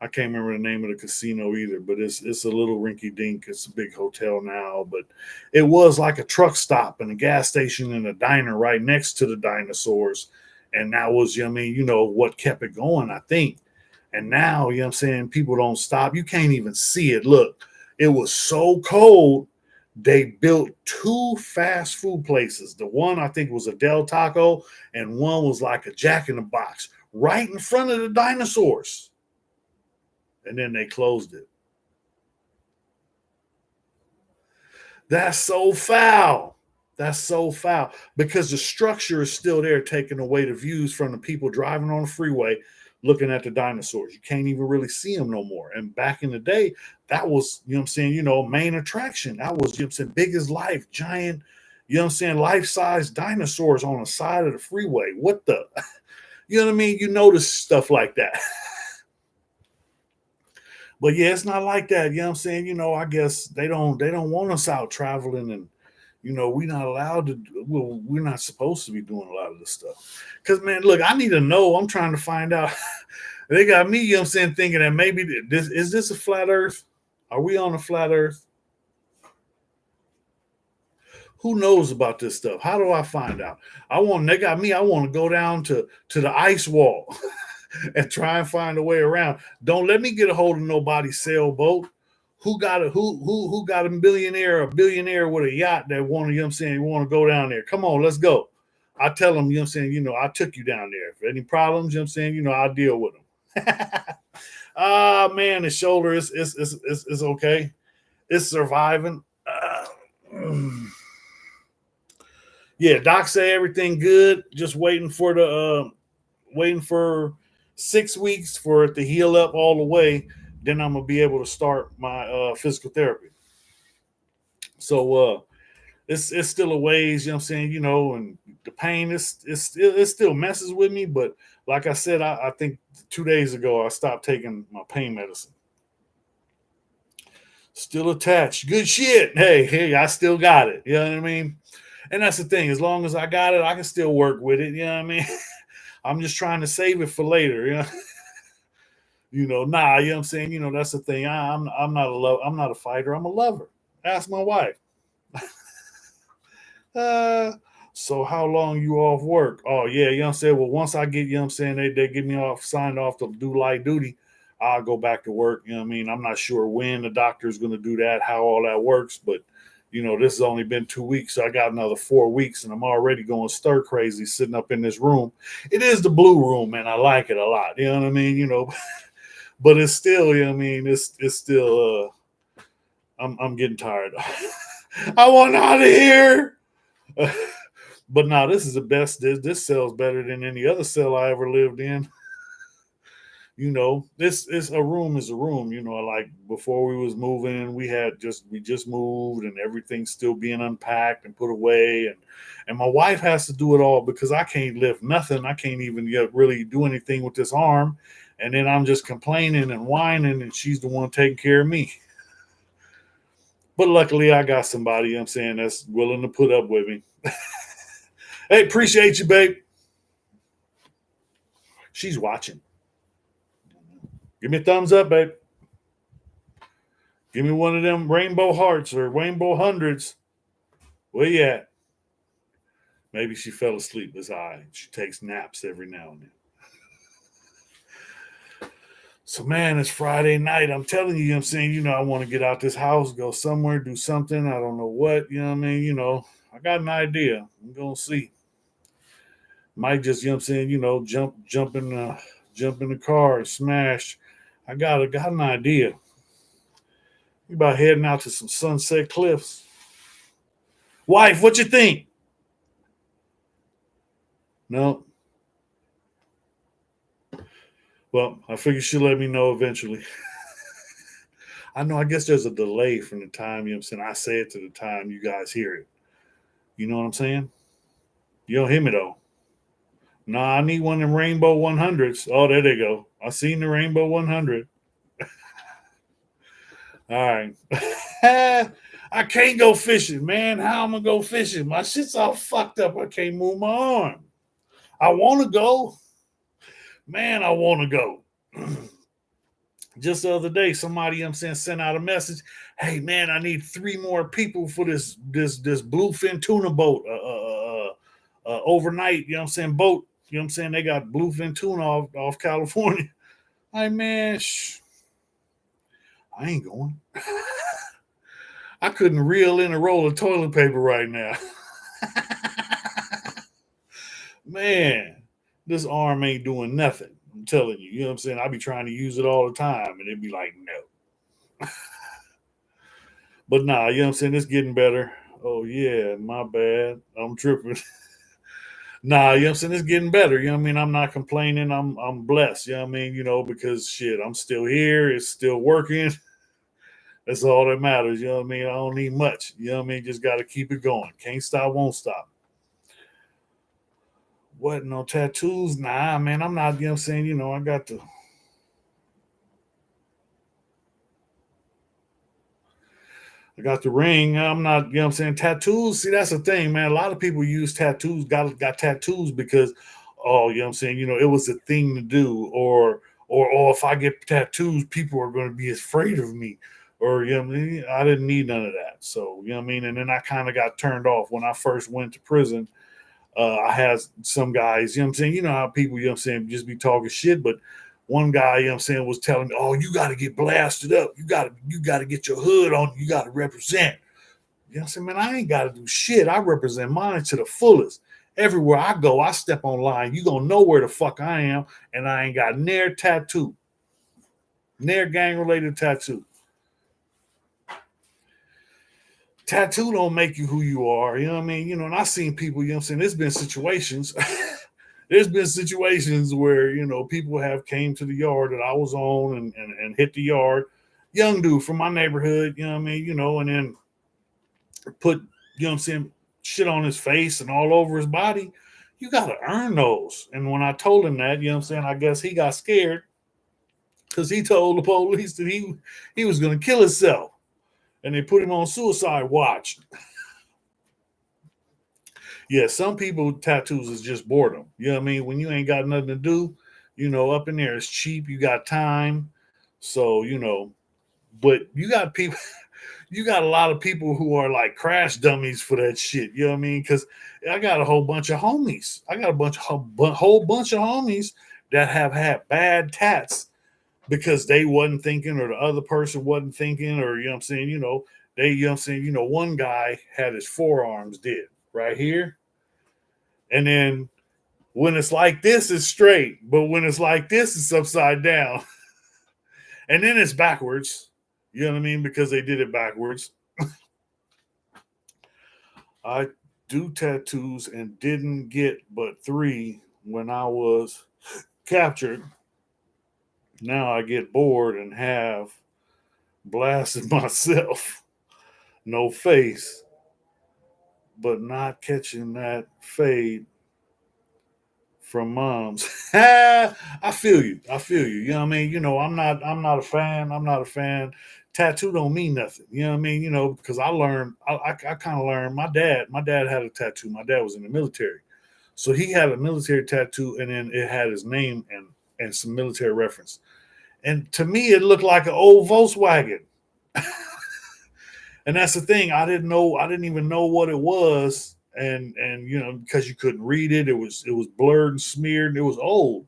S1: I can't remember the name of the casino either, but it's a little rinky dink. It's a big hotel now, but it was like a truck stop and a gas station and a diner right next to the dinosaurs. And that was, you know what I mean, you know, what kept it going, I think. And now, you know what I'm saying, people don't stop. You can't even see it. Look, it was so cold, they built 2 fast food places. The one I think was a Del Taco, and one was like a Jack in the Box right in front of the dinosaurs. And then they closed it. That's so foul. That's so foul because the structure is still there, taking away the views from the people driving on the freeway looking at the dinosaurs. You can't even really see them no more. And back in the day, that was, you know what I'm saying, you know, main attraction. That was, you know what I'm saying, big as life, giant, you know what I'm saying, life-size dinosaurs on the side of the freeway. What the, you know what I mean? You notice stuff like that. But yeah, it's not like that. You know what I'm saying? You know, I guess they don't want us out traveling, and you know, we're not allowed to, well, we're not supposed to be doing a lot of this stuff. Because man, look, I need to know. I'm trying to find out. They got me, you know what I'm saying, thinking that maybe this a flat earth? Are we on a flat earth? Who knows about this stuff? How do I find out? They got me, I want to go down to the ice wall and try and find a way around. Don't let me get a hold of nobody's sailboat. Who got a billionaire with a yacht that want to, you know what I'm saying, want to go down there? Come on, let's go. I tell them, you know what I'm saying, you know, I took you down there. If any problems, you know what I'm saying, you know, I'll deal with them. Man, the shoulder is okay. It's surviving. Yeah, doc say everything good. Just waiting for 6 weeks for it to heal up all the way. Then I'm gonna be able to start my physical therapy. So it's still a ways, you know what I'm saying, you know, and the pain it still messes with me, but like I said, I think 2 days ago I stopped taking my pain medicine. Still attached. Good shit. Hey, I still got it. You know what I mean? And that's the thing. As long as I got it, I can still work with it. You know what I mean? I'm just trying to save it for later. You know, you know, you know what I'm saying? You know, that's the thing. I'm not a fighter. I'm a lover. Ask my wife. So how long you off work? Oh yeah, you know what I'm saying? Well, once I get, you know what I'm saying, they get me signed off to do light duty, I'll go back to work. You know what I mean? I'm not sure when the doctor is going to do that, how all that works, but you know, this has only been 2 weeks, so I got another 4 weeks, and I'm already going stir crazy sitting up in this room. It is the blue room, and I like it a lot. You know what I mean? You know, but it's still, you know what I mean? It's still, I'm getting tired. I want out of here. But now this is the best. This cell's better than any other cell I ever lived in. You know, this is a room is a room. You know, like before we was moving, we just moved and everything's still being unpacked and put away, and my wife has to do it all because I can't lift nothing. I can't even really do anything with this arm, and then I'm just complaining and whining, and she's the one taking care of me. But luckily, I got somebody, you know what I'm saying, that's willing to put up with me. Hey, appreciate you, babe. She's watching. Give me a thumbs up, babe. Give me one of them rainbow hearts or rainbow hundreds. Where you at? Maybe she fell asleep. It's all right. She takes naps every now and then. So, man, it's Friday night. I'm telling you, you know what I'm saying? You know, I want to get out this house, go somewhere, do something. I don't know what, you know what I mean? You know, I got an idea. I'm going to see. Might just, you know what I'm saying, you know, jump in the car, smash. I got an idea. We about heading out to some Sunset Cliffs. Wife, what you think? No. Well, I figure she'll let me know eventually. I know, I guess there's a delay from the time, you know what I'm saying, I say it to the time you guys hear it. You know what I'm saying? You don't hear me though. Nah, I need one of them Rainbow 100s. Oh, there they go. I seen the Rainbow 100. All right. I can't go fishing, man. How am I go fishing? My shit's all fucked up. I can't move my arm. I want to go. Man, I want to go. Just the other day, somebody, you know what I'm saying, sent out a message. Hey, man, I need 3 more people for this bluefin tuna boat. Overnight, you know what I'm saying, boat. You know what I'm saying? They got bluefin tuna off California. Hey, man, I ain't going. I couldn't reel in a roll of toilet paper right now. Man, this arm ain't doing nothing. I'm telling you. You know what I'm saying? I be trying to use it all the time, and it'd be like, no. But nah, you know what I'm saying? It's getting better. Oh, yeah, my bad. I'm tripping. Nah, you know what I'm saying? It's getting better. You know what I mean? I'm not complaining. I'm blessed. You know what I mean? You know, because shit, I'm still here. It's still working. That's all that matters. You know what I mean? I don't need much. You know what I mean? Just got to keep it going. Can't stop, won't stop. What? No tattoos? Nah, man. I'm not, you know what I'm saying? You know, I got the ring. I'm not, you know what I'm saying? Tattoos. See, that's the thing, man. A lot of people use tattoos, got tattoos because, oh, you know what I'm saying? You know, it was a thing to do, or if I get tattoos, people are going to be afraid of me. Or, you know what I mean? I didn't need none of that. So, you know what I mean? And then I kind of got turned off when I first went to prison. I had some guys, you know what I'm saying? You know how people, you know what I'm saying, just be talking shit, but one guy, you know what I'm saying, was telling me, oh, you got to get blasted up. You got to get your hood on. You got to represent. You know what I'm saying? Man, I ain't got to do shit. I represent mine to the fullest. Everywhere I go, I step on line. You going to know where the fuck I am, and I ain't got near tattoo. Near gang-related tattoo. Tattoo don't make you who you are. You know what I mean? You know, and I've seen people, you know what I'm saying? There's been situations. There's been situations where, you know, people have came to the yard that I was on and hit the yard. Young dude from my neighborhood, you know what I mean? You know, and then put, you know what I'm saying, shit on his face and all over his body. You got to earn those. And when I told him that, you know what I'm saying, I guess he got scared because he told the police that he was going to kill himself. And they put him on suicide watch. Yeah, some people tattoos is just boredom. You know what I mean? When you ain't got nothing to do, you know, up in there it's cheap. You got time. So, you know, but you got people, you got a lot of people who are like crash dummies for that shit. You know what I mean? Because I got a whole bunch of homies. I got a whole bunch of homies that have had bad tats because they wasn't thinking or the other person wasn't thinking, or you know what I'm saying, you know, you know what I'm saying, you know, one guy had his forearms dead right here. And then when it's like this, it's straight, but when it's like this, it's upside down. And then it's backwards. You know what I mean? Because they did it backwards. I do tattoos and didn't get but 3 when I was captured. Now I get bored and have blasted myself. No face, but not catching that fade from moms. I feel you. You know what I mean? You know, I'm not a fan. I'm not a fan. tattoo don't mean nothing. You know what I mean? Because I learned, I kind of learned. My dad had a tattoo. My dad was in the military, so he had a military tattoo, and then it had his name and some military reference. And to me, it looked like an old Volkswagen. And that's the thing. I didn't know. I didn't even know what it was, and because you couldn't read it, it was blurred and smeared, and it was old.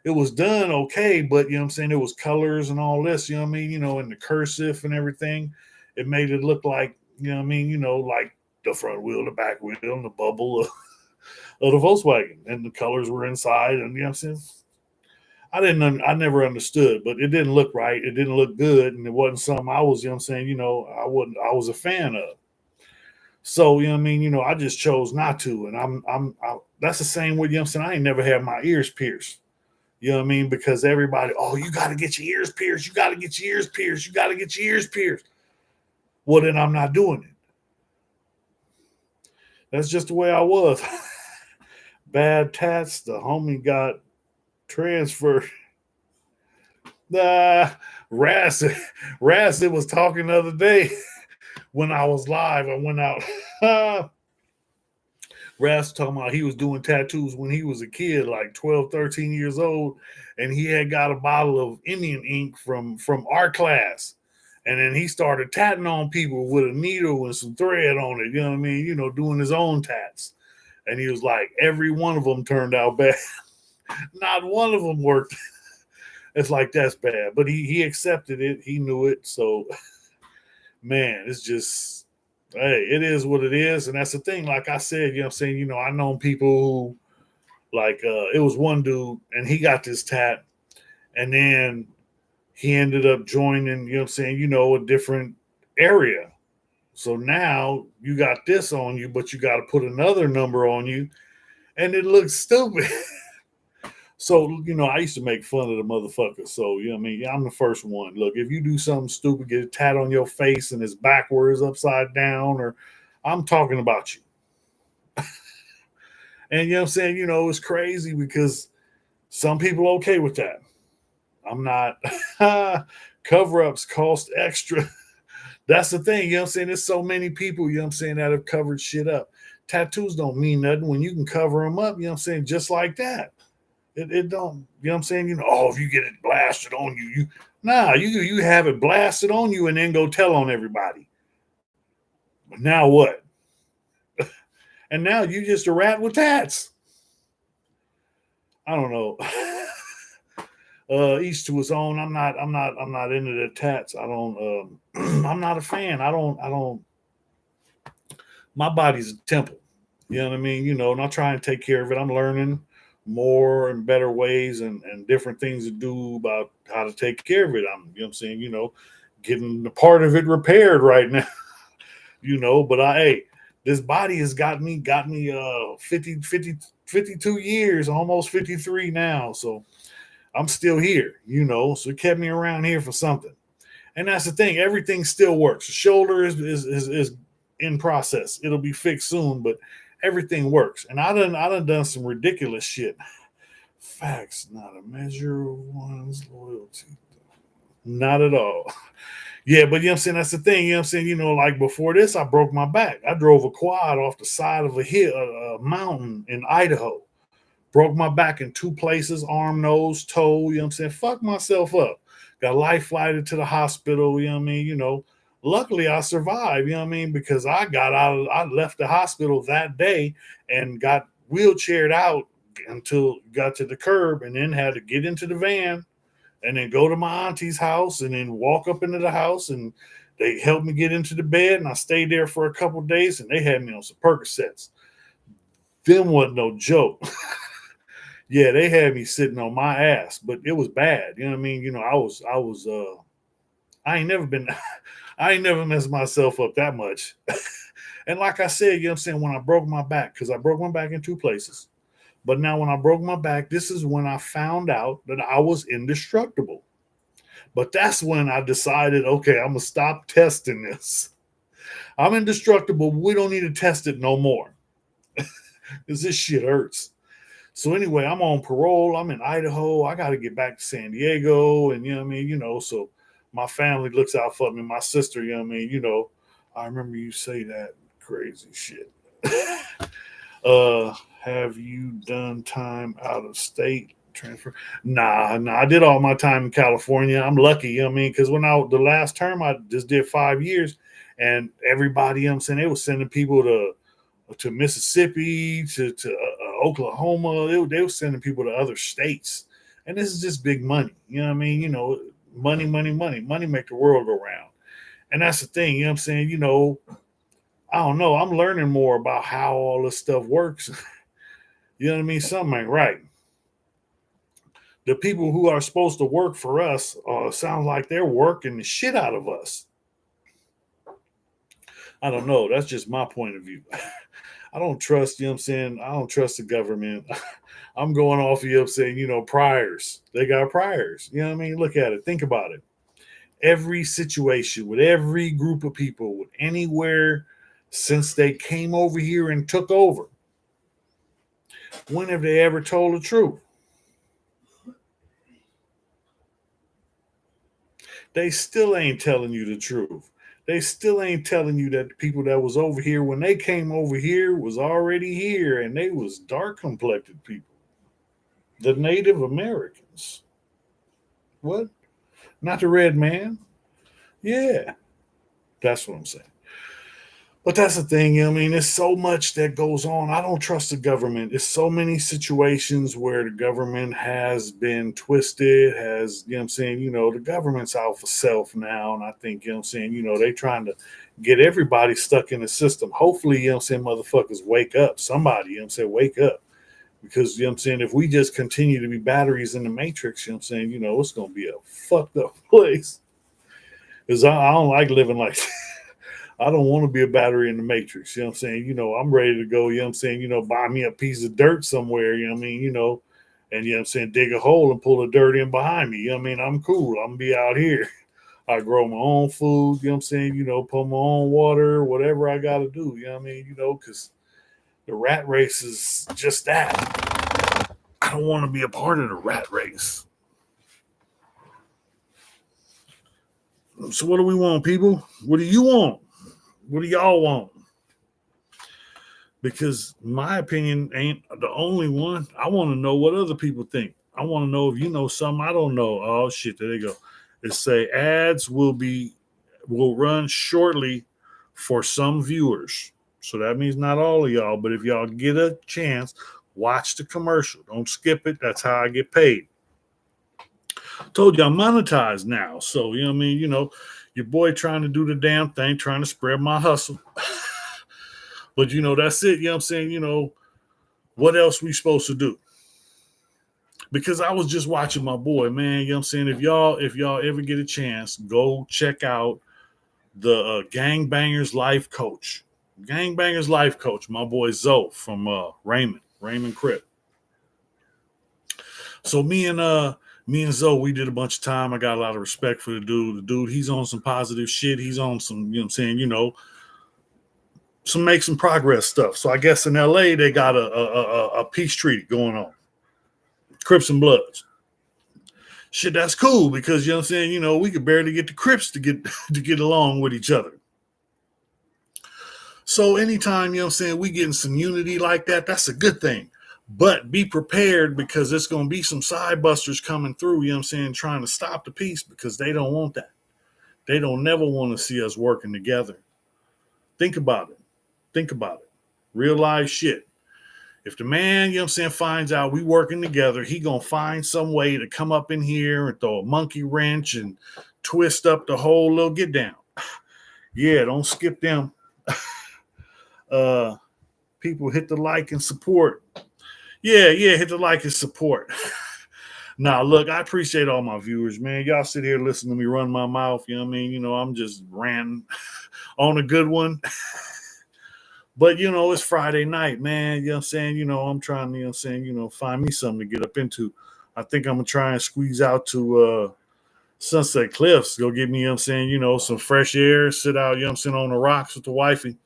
S1: It was done okay, but I'm saying, it was colors and all this, you know what I mean, and the cursive and everything. It made it look like, what I mean, like the front wheel, the back wheel, and the bubble of the Volkswagen, and the colors were inside, and what I'm saying, I never understood, but it didn't look right. It didn't look good, and it wasn't something I was, what I'm saying, I was a fan of. So, what I mean, I just chose not to, and that's the same with, what I'm saying, I ain't never had my ears pierced. You know what I mean? Because everybody, oh, you got to get your ears pierced. You got to get your ears pierced. You got to get your ears pierced. Well, then I'm not doing it. That's just the way I was. Bad tats. The homie got transferred. Rasset was talking the other day when I was live. I went out. Ras talking about he was doing tattoos when he was a kid, like 12, 13 years old, and he had got a bottle of Indian ink from art class. And then he started tatting on people with a needle and some thread on it, you know what I mean? Doing his own tats. And he was like, every one of them turned out bad. Not one of them worked. It's like, that's bad. But he accepted it. He knew it. So, man, it's just, hey, it is what it is. And that's the thing. Like I said, what I'm saying, I know people who, like, it was one dude, and he got this tat, and then he ended up joining, what I'm saying, a different area. So now you got this on you, but you got to put another number on you, and it looks stupid. So, I used to make fun of the motherfucker. So, what I mean? I'm the first one. Look, if you do something stupid, get a tat on your face and it's backwards, upside down, or I'm talking about you. And, what I'm saying? It's crazy because some people are okay with that. I'm not. Cover-ups cost extra. That's the thing, what I'm saying? There's so many people, what I'm saying, that have covered shit up. Tattoos don't mean nothing when you can cover them up, what I'm saying, just like that. It don't, what I'm saying, oh, if you get it blasted on you, you have it blasted on you and then go tell on everybody. But now what? And now you just a rat with tats. I don't know. Each to his own. I'm not into the tats. I don't. I'm not a fan. I don't. My body's a temple. You know what I mean? And I try and take care of it. I'm learning more and better ways and different things to do about how to take care of it. I'm, what I'm saying, getting the part of it repaired right now. But hey, this body has got me 52 years, almost 53 now. So I'm still here, so it kept me around here for something. And that's the thing. Everything still works. The shoulder is in process. It'll be fixed soon, but everything works. And I done some ridiculous shit. Facts, not a measure of one's loyalty. Not at all. Yeah, but I'm saying, that's the thing. I'm saying, like before this, I broke my back. I drove a quad off the side of a hill, a mountain in Idaho. Broke my back in two places, arm, nose, toe, I'm saying? Fuck myself up. Got life flighted to the hospital, what I mean? Luckily I survived, what I mean? Because I left the hospital that day and got wheelchaired out until got to the curb, and then had to get into the van and then go to my auntie's house and then walk up into the house, and they helped me get into the bed, and I stayed there for a couple of days, and they had me on some Percocets. Them wasn't no joke. Yeah, they had me sitting on my ass, but it was bad. You know what I mean? I ain't never been, I ain't never messed myself up that much. And like I said, I'm saying, when I broke my back, because I broke my back in two places. But now when I broke my back, this is when I found out that I was indestructible. But that's when I decided, okay, I'm going to stop testing this. I'm indestructible. But we don't need to test it no more. Because this shit hurts. So anyway, I'm on parole. I'm in Idaho. I got to get back to San Diego. And, so My family looks out for me. My sister, you know what I mean? I remember you say that crazy shit. Have you done time out of state transfer? Nah. I did all my time in California. I'm lucky, you know what I mean? Because the last term I just did 5 years, and everybody, you know what I'm saying, they were sending people to Mississippi, to Oklahoma. They were sending people to other states, and this is just big money. You know what I mean? Money make the world go round, and that's the thing. You know what I'm saying? I don't know. I'm learning more about how all this stuff works. You know what I mean? Something ain't right. The people who are supposed to work for us sounds like they're working the shit out of us. I don't know. That's just my point of view. I don't trust, you know what I'm saying? I don't trust the government. I'm going off of, you know what I'm saying, priors. They got priors. You know what I mean? Look at it. Think about it. Every situation with every group of people, with anywhere since they came over here and took over, when have they ever told the truth? They still ain't telling you the truth. They still ain't telling you that the people that was over here when they came over here was already here, and they was dark complected people. The Native Americans. What? Not the red man? Yeah, that's what I'm saying. But that's the thing, you know what I mean? There's so much that goes on. I don't trust the government. There's so many situations where the government has been twisted, you know what I'm saying? The government's out for self now. And I think, you know what I'm saying, they trying to get everybody stuck in the system. Hopefully, you know what I'm saying, motherfuckers wake up. Somebody, you know what I'm saying, wake up. Because, you know what I'm saying, if we just continue to be batteries in the matrix, you know what I'm saying, it's going to be a fucked up place. Because I don't like living like I don't want to be a battery in the matrix. You know what I'm saying? I'm ready to go, you know what I'm saying, buy me a piece of dirt somewhere, you know what I mean, and you know what I'm saying, dig a hole and pull the dirt in behind me. You know what I mean? I'm cool. I'm gonna be out here. I grow my own food, you know what I'm saying, put my own water, whatever I gotta do, you know what I mean, because the rat race is just that. I don't want to be a part of the rat race. So what do we want, people? What do you want? What do y'all want? Because my opinion ain't the only one. I want to know what other people think. I want to know if you know something I don't know. Oh shit, there they go. It say ads will run shortly for some viewers. So that means not all of y'all, but if y'all get a chance, watch the commercial. Don't skip it. That's how I get paid. Told you I'm monetized now. So, you know what I mean? Your boy trying to do the damn thing, trying to spread my hustle. But, that's it. You know what I'm saying? What else we supposed to do? Because I was just watching my boy, man. You know what I'm saying? If y'all ever get a chance, go check out the Gangbangers Life Coach. Gangbangers Life Coach, my boy Zoe from Raymond Crip. So me and Zoe, we did a bunch of time. I got a lot of respect for the dude. The dude, he's on some positive shit. He's on some, you know what I'm saying, some progress stuff. So I guess in LA they got a peace treaty going on. Crips and Bloods. Shit, that's cool because you know what I'm saying, we could barely get the Crips to get along with each other. So anytime, you know what I'm saying, we getting some unity like that, that's a good thing. But be prepared because there's going to be some side busters coming through, you know what I'm saying, trying to stop the peace because they don't want that. They don't never want to see us working together. Think about it. Think about it. Real life shit. If the man, you know what I'm saying, finds out we working together, he going to find some way to come up in here and throw a monkey wrench and twist up the whole little get down. Yeah, don't skip them. People hit the like and support. Yeah, hit the like and support. Now, look, I appreciate all my viewers, man. Y'all sit here listening to me run my mouth. You know what I mean? I'm just ranting on a good one. But, it's Friday night, man. You know what I'm saying? I'm trying to, you know what I'm saying, find me something to get up into. I think I'm going to try and squeeze out to Sunset Cliffs. Go get me, you know what I'm saying, some fresh air. Sit out, you know what I'm saying, on the rocks with the wifey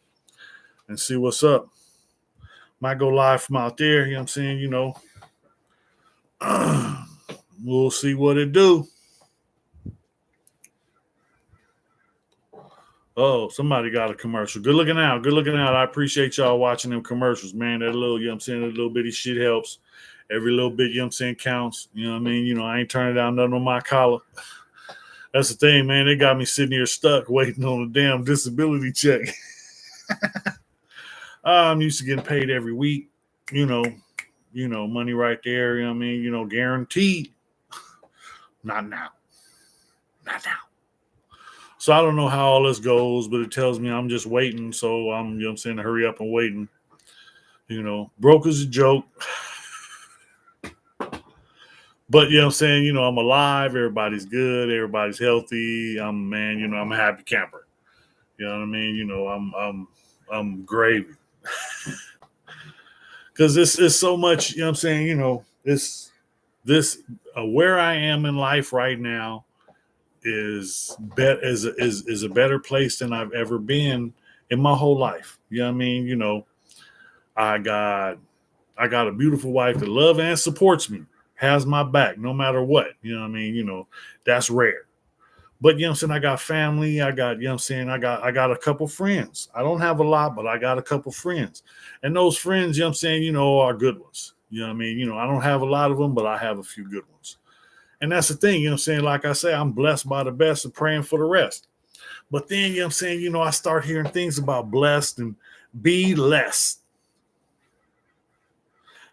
S1: and see what's up. Might go live from out there, you know what I'm saying, we'll see what it do. Oh, somebody got a commercial. Good looking out. Good looking out. I appreciate y'all watching them commercials, man. That little, you know what I'm saying, that little bitty shit helps. Every little bit, you know what I'm saying, counts. You know what I mean? You know, I ain't turning down nothing on my collar. That's the thing, man. They got me sitting here stuck waiting on a damn disability check. I'm used to getting paid every week. You know, money right there. You know what I mean? You know, guaranteed. Not now. Not now. So I don't know how all this goes, but it tells me I'm just waiting. So I'm, you know what I'm saying, to hurry up and waiting. You know, broke is a joke. But, you know what I'm saying, you know, I'm alive. Everybody's good. Everybody's healthy. I'm, man, you know, I'm a happy camper. You know what I mean? You know, I'm gravy. Because this is so much, you know what I'm saying, you know, this where I am in life right now is a better place than I've ever been in my whole life. You know what I mean? You know, I got a beautiful wife that loves and supports me, has my back no matter what. You know what I mean? You know, that's rare. But you know what I'm saying, I got family, I got, you know what I'm saying, I got a couple friends. I don't have a lot, but I got a couple friends. And those friends, you know what I'm saying, you know, are good ones. You know what I mean? You know, I don't have a lot of them, but I have a few good ones. And that's the thing, you know what I'm saying? Like I say, I'm blessed by the best and praying for the rest. But then, you know what I'm saying, you know, I start hearing things about blessed and be less.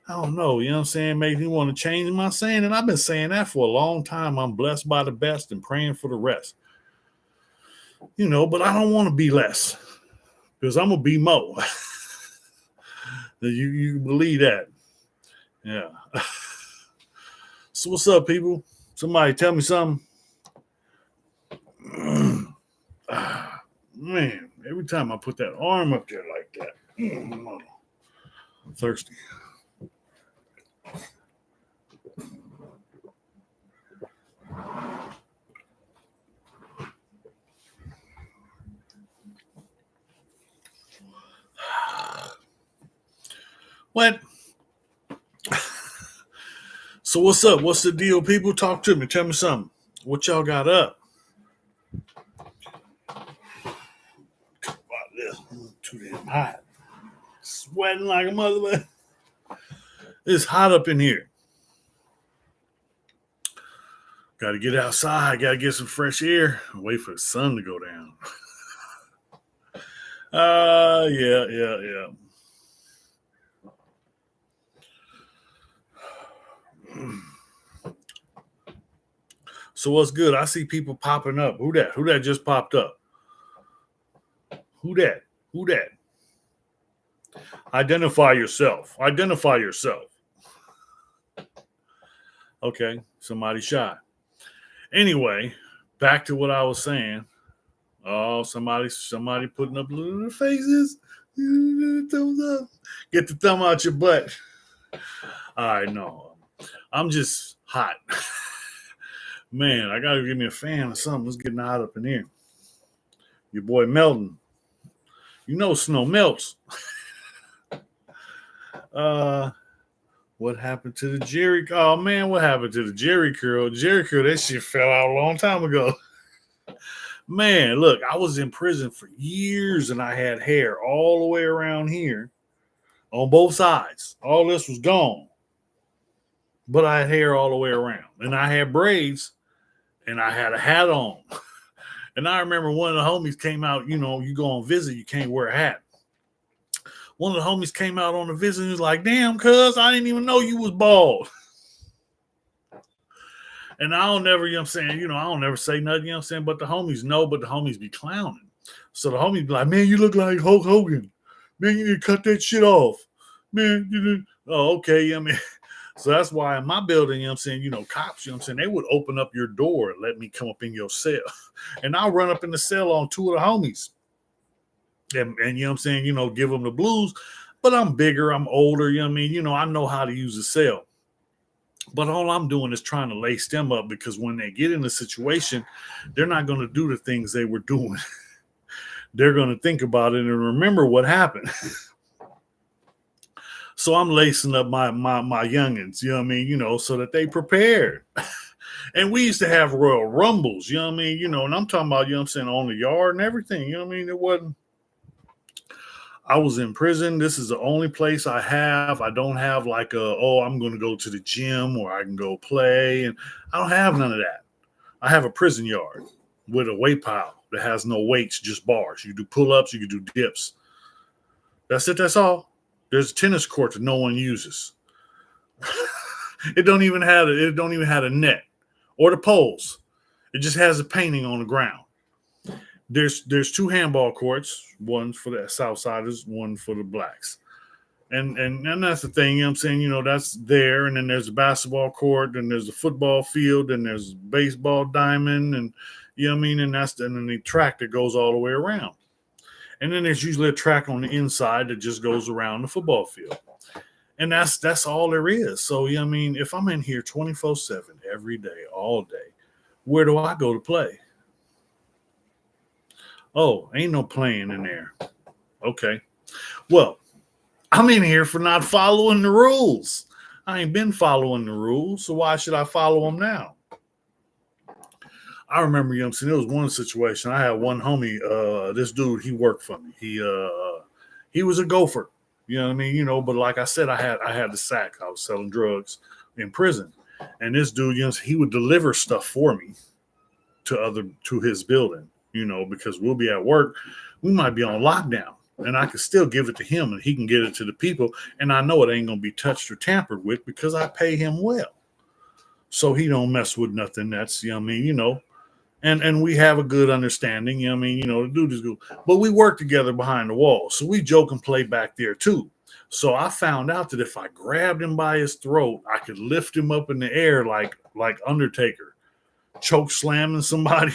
S1: I don't know, you know what I'm saying? Makes me want to change my saying. And I've been saying that for a long time. I'm blessed by the best and praying for the rest. You know, but I don't want to be less because I'm going to be more. You believe that. Yeah. So what's up, people? Somebody tell me something. Man, every time I put that arm up there like that, I'm thirsty. What? So what's up? What's the deal, people? Talk to me. Tell me something. What y'all got up? This too damn hot. Sweating like a motherfucker. It's hot up in here. Got to get outside. Got to get some fresh air. Wait for the sun to go down. Yeah. So what's good? I see people popping up. Who that? Who that just popped up? Who that? Who that? Identify yourself. Identify yourself. Okay, somebody shot. Anyway, back to what I was saying. Oh, somebody putting up little faces. Thumbs up. Get the thumb out your butt. All right, no. I'm just hot. Man, I gotta give me a fan or something. It's getting hot up in here. Your boy melting. You know snow melts. What happened to the Jerry? Oh man, what happened to the Jerry curl? Jerry curl, that shit fell out a long time ago. Man, look, I was in prison for years and I had hair all the way around here on both sides. All this was gone. But I had hair all the way around. And I had braids and I had a hat on. And I remember one of the homies came out, you know, you go on visit, you can't wear a hat. One of the homies came out on a visit and was like, damn, cuz, I didn't even know you was bald. And I don't never, you know what I'm saying, you know, I don't never say nothing, you know what I'm saying, but the homies know, but the homies be clowning. So the homies be like, man, you look like Hulk Hogan. Man, you need to cut that shit off. Man, you need, oh, okay, I mean, so that's why in my building, you know what I'm saying, you know, cops, you know what I'm saying, they would open up your door and let me come up in your cell. And I'll run up in the cell on two of the homies. And you know what I'm saying, you know, give them the blues. But I'm bigger, I'm older, you know what I mean? You know, I know how to use a cell. But all I'm doing is trying to lace them up because when they get in a situation, they're not going to do the things they were doing. They're going to think about it and remember what happened. So I'm lacing up my youngins, you know what I mean? You know, so that they prepared. And we used to have Royal Rumbles, you know what I mean? And I'm talking about, you know what I'm saying, on the yard and everything, you know what I mean? It wasn't, I was in prison. This is the only place I have. I don't have like I'm going to go to the gym or I can go play. And I don't have none of that. I have a prison yard with a weight pile that has no weights, just bars. You do pull-ups, you can do dips. That's it. That's all. There's a tennis court that no one uses. It don't even have a net or the poles. It just has a painting on the ground. There's two handball courts, one for the Southsiders, one for the blacks. And that's the thing, you know what I'm saying? That's there. And then there's a basketball court, and there's a football field, and there's a baseball diamond, and you know what I mean? And then the track that goes all the way around. And then there's usually a track on the inside that just goes around the football field. And that's all there is. So, you know what I mean? If I'm in here 24/7 every day, all day, where do I go to play? Oh, ain't no playing in there. Okay. Well, I'm in here for not following the rules. I ain't been following the rules, so why should I follow them now? I remember, you know what I'm saying, there was one situation. I had one homie, this dude, he worked for me. He was a gopher, you know what I mean? But like I said, I had the sack. I was selling drugs in prison. And this dude, he would deliver stuff for me to his building, because we'll be at work. We might be on lockdown, and I can still give it to him, and he can get it to the people. And I know it ain't going to be touched or tampered with because I pay him well. So he don't mess with nothing that's, and we have a good understanding, the dude is good. But we work together behind the wall. So we joke and play back there too. So I found out that if I grabbed him by his throat, I could lift him up in the air like Undertaker, choke slamming somebody.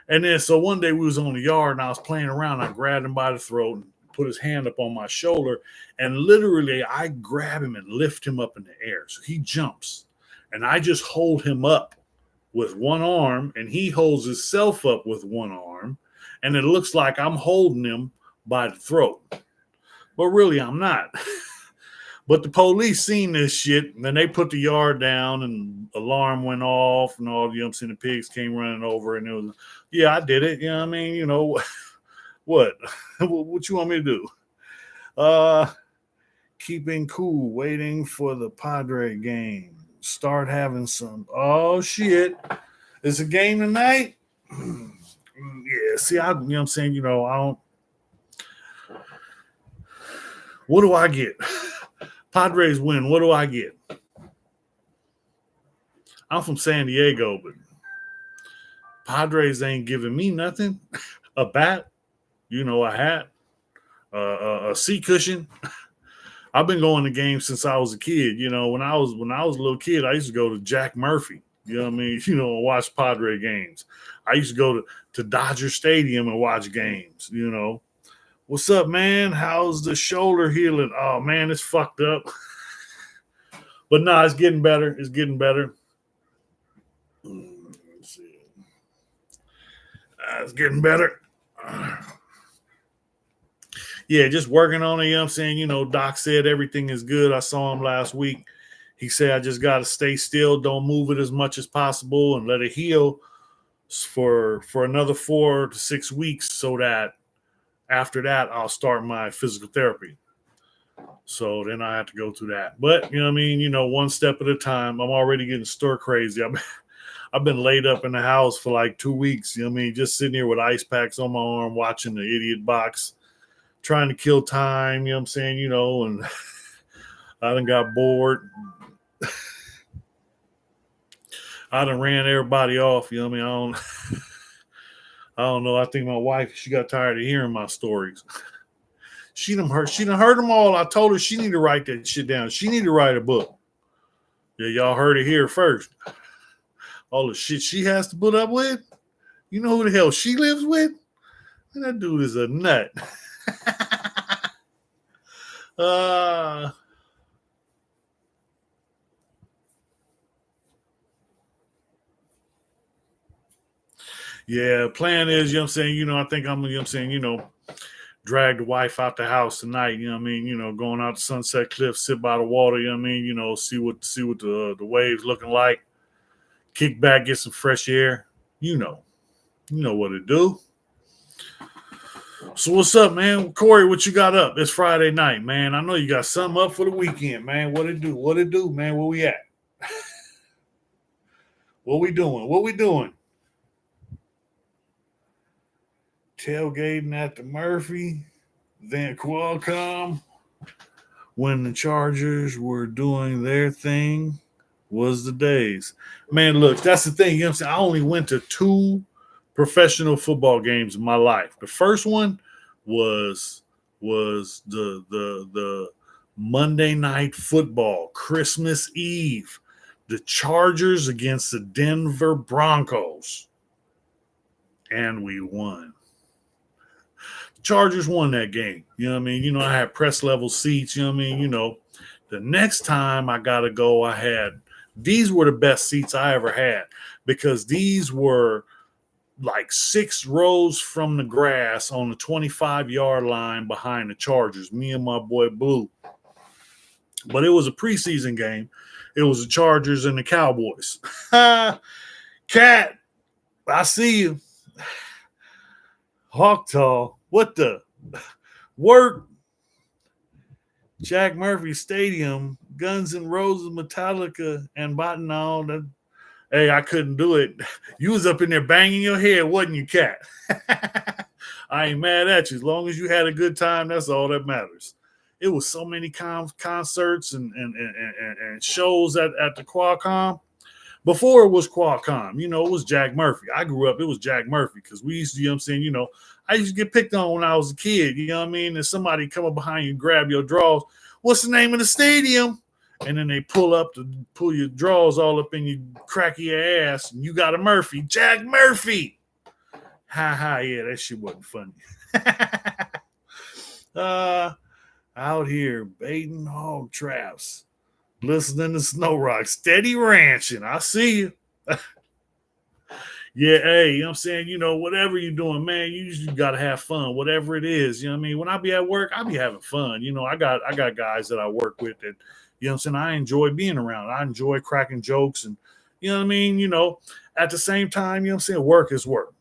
S1: And then so one day we was on the yard and I was playing around. I grabbed him by the throat and put his hand up on my shoulder. And literally I grab him and lift him up in the air. So he jumps and I just hold him up with one arm, and he holds himself up with one arm, and it looks like I'm holding him by the throat. But really, I'm not. But the police seen this shit, and then they put the yard down, and alarm went off, and all the pigs came running over, and it was, yeah, I did it. You know what I mean? What? What you want me to do? Keeping cool, waiting for the Padre game. Start having some. Oh shit! It's a game tonight. Yeah. See, I what I'm saying. I don't. What do I get? Padres win. What do I get? I'm from San Diego, but Padres ain't giving me nothing. A bat, a hat, a seat cushion. I've been going to games since I was a kid. When I was a little kid, I used to go to Jack Murphy. You know what I mean? Watch Padre games. I used to go to Dodger Stadium and watch games. What's up, man? How's the shoulder healing? Oh man, it's fucked up. But nah, it's getting better. It's getting better. Let's see. It's getting better. Yeah, just working on it. You know what I'm saying? Doc said everything is good. I saw him last week. He said I just got to stay still, don't move it as much as possible, and let it heal for another 4 to 6 weeks, so that after that I'll start my physical therapy. So then I have to go through that. But you know what I mean? One step at a time. I'm already getting stir crazy. I've been laid up in the house for like 2 weeks. You know what I mean? Just sitting here with ice packs on my arm, watching the idiot box. Trying to kill time, you know what I'm saying, and I done got bored. I done ran everybody off, you know what I mean? I don't know. I think my wife, she got tired of hearing my stories. She done heard them all. I told her she need to write that shit down. She need to write a book. Yeah, y'all heard it here first. All the shit she has to put up with. You know who the hell she lives with? And that dude is a nut. Yeah, plan is, you know what I'm saying, I think I'm, drag the wife out the house tonight, you know what I mean, going out to Sunset Cliff, sit by the water, you know what I mean, see what the waves looking like. kick back, get some fresh air. You know what to do. So what's up, man? Corey, what you got up? It's Friday night, man. I know you got something up for the weekend, man. What it do? What it do, man? Where we at? What we doing? What we doing? Tailgating at the Murphy, then Qualcomm. When the Chargers were doing their thing, was the days. Man, look, that's the thing. You know what I'm saying? I only went to 2 professional football games in my life. The first one was the Monday Night Football, Christmas Eve, the Chargers against the Denver Broncos, and we won. The Chargers won that game. You know what I mean? You know, I had press level seats. You know what I mean? You know, the next time I got to go, these were the best seats I ever had because these were like 6 rows from the grass on the 25-yard line behind the Chargers, me and my boy Blue. But it was a preseason game. It was the Chargers and the Cowboys. Cat, I see you. Hawktall, what the? Work. Jack Murphy Stadium, Guns N' Roses, Metallica, and Bottinol. Hey, I couldn't do it. You was up in there banging your head, wasn't you, Cat? I ain't mad at you. As long as you had a good time, that's all that matters. It was so many concerts and shows at the Qualcomm. Before it was Qualcomm, you know, it was Jack Murphy. I grew up, it was Jack Murphy because we used to, you know what I'm saying, you know, I used to get picked on when I was a kid, you know what I mean? And somebody come up behind you and grab your drawers. What's the name of the stadium? And then they pull your drawers all up in you, crack your ass, and you got a Murphy. Jack Murphy. Yeah, that shit wasn't funny. Out here baiting hog traps, listening to Snowroc, steady ranching. I see you. Yeah, hey, you know what I'm saying? You know, whatever you're doing, man, you just got to have fun, whatever it is. You know what I mean? When I be at work, I be having fun. You know, I got guys that I work with that, you know what I'm saying, I enjoy being around. I enjoy cracking jokes and, you know what I mean? You know, at the same time, you know what I'm saying, work is work.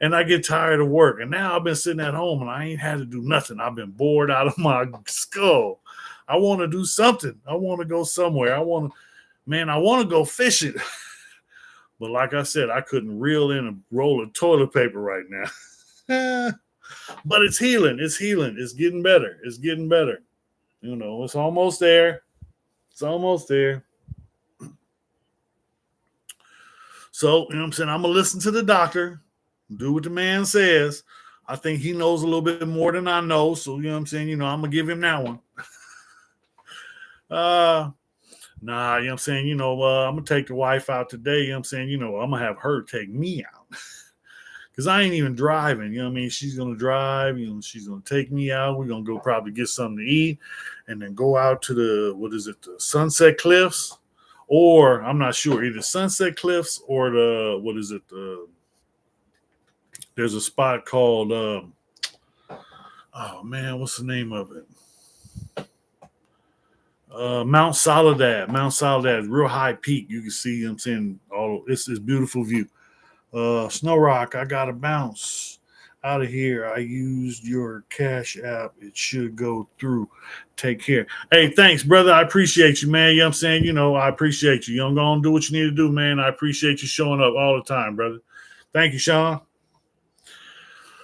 S1: And I get tired of work. And now I've been sitting at home and I ain't had to do nothing. I've been bored out of my skull. I want to do something. I want to go somewhere. I want to go fishing. But like I said, I couldn't reel in a roll of toilet paper right now. But it's healing. It's healing. It's getting better. It's getting better. You know, it's almost there. It's almost there. So, you know what I'm saying? I'm going to listen to the doctor, do what the man says. I think he knows a little bit more than I know. So, you know what I'm saying? You know, I'm going to give him that one. You know what I'm saying? You know, I'm going to take the wife out today. You know what I'm saying? You know, I'm going to have her take me out. Because I ain't even driving. You know what I mean? She's going to drive. You know, she's going to take me out. We're going to go probably get something to eat and then go out to the Sunset Cliffs? Or, I'm not sure, either Sunset Cliffs or there's a spot called, oh man, what's the name of it? Mount Soledad. Mount Soledad, real high peak. You can see, you know what I'm saying, it's this beautiful view. Snowroc, I got to bounce out of here. I used your Cash App. It should go through. Take care. Hey, thanks, brother. I appreciate you, man. You know what I'm saying? You know, I appreciate you. You're going to do what you need to do, man. I appreciate you showing up all the time, brother. Thank you, Sean.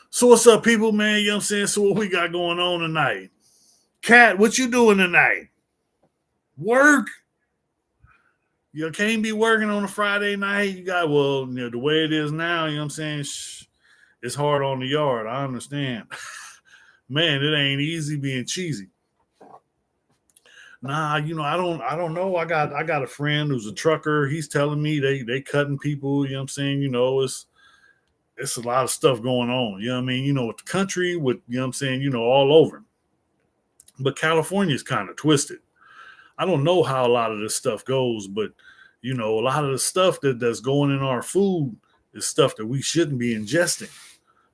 S1: So what's up, people, man? You know what I'm saying? So what we got going on tonight? Kat, what you doing tonight? Work? You can't be working on a Friday night. You got, well, you know, the way it is now, you know what I'm saying? It's hard on the yard. I understand. Man, it ain't easy being cheesy. Nah, you know, I don't know. I got a friend who's a trucker. He's telling me they cutting people, you know what I'm saying? You know, it's a lot of stuff going on. You know what I mean? You know, with the country, with, you know what I'm saying, you know, all over. But California's kind of twisted. I don't know how a lot of this stuff goes, but, you know, a lot of the stuff that's going in our food is stuff that we shouldn't be ingesting.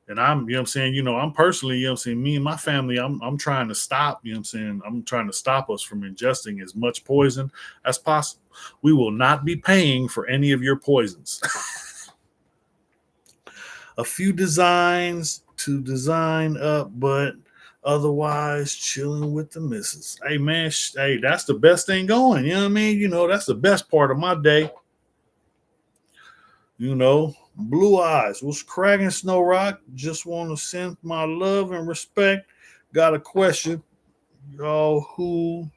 S1: And I'm, you know what I'm saying, I'm personally, you know what I'm saying, me and my family, I'm trying to stop, you know what I'm saying, I'm trying to stop us from ingesting as much poison as possible. We will not be paying for any of your poisons. A few designs to design up, but otherwise chilling with the missus. Hey man, hey, that's the best thing going. You know what I mean? That's the best part of my day. Blue eyes. What's cracking, Snowroc? Just want to send my love and respect. Got a question, y'all. Who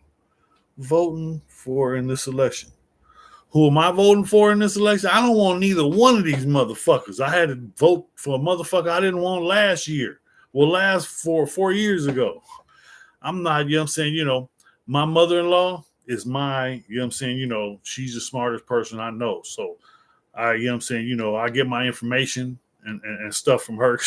S1: voting for in this election? Who am I voting for in this election? I don't want neither one of these motherfuckers. I had to vote for a motherfucker I didn't want last year. Well, last 4 years ago. I'm not, you know what I'm saying, my mother-in-law is my, you know what I'm saying, she's the smartest person I know. So you know what I'm saying, I get my information and stuff from her.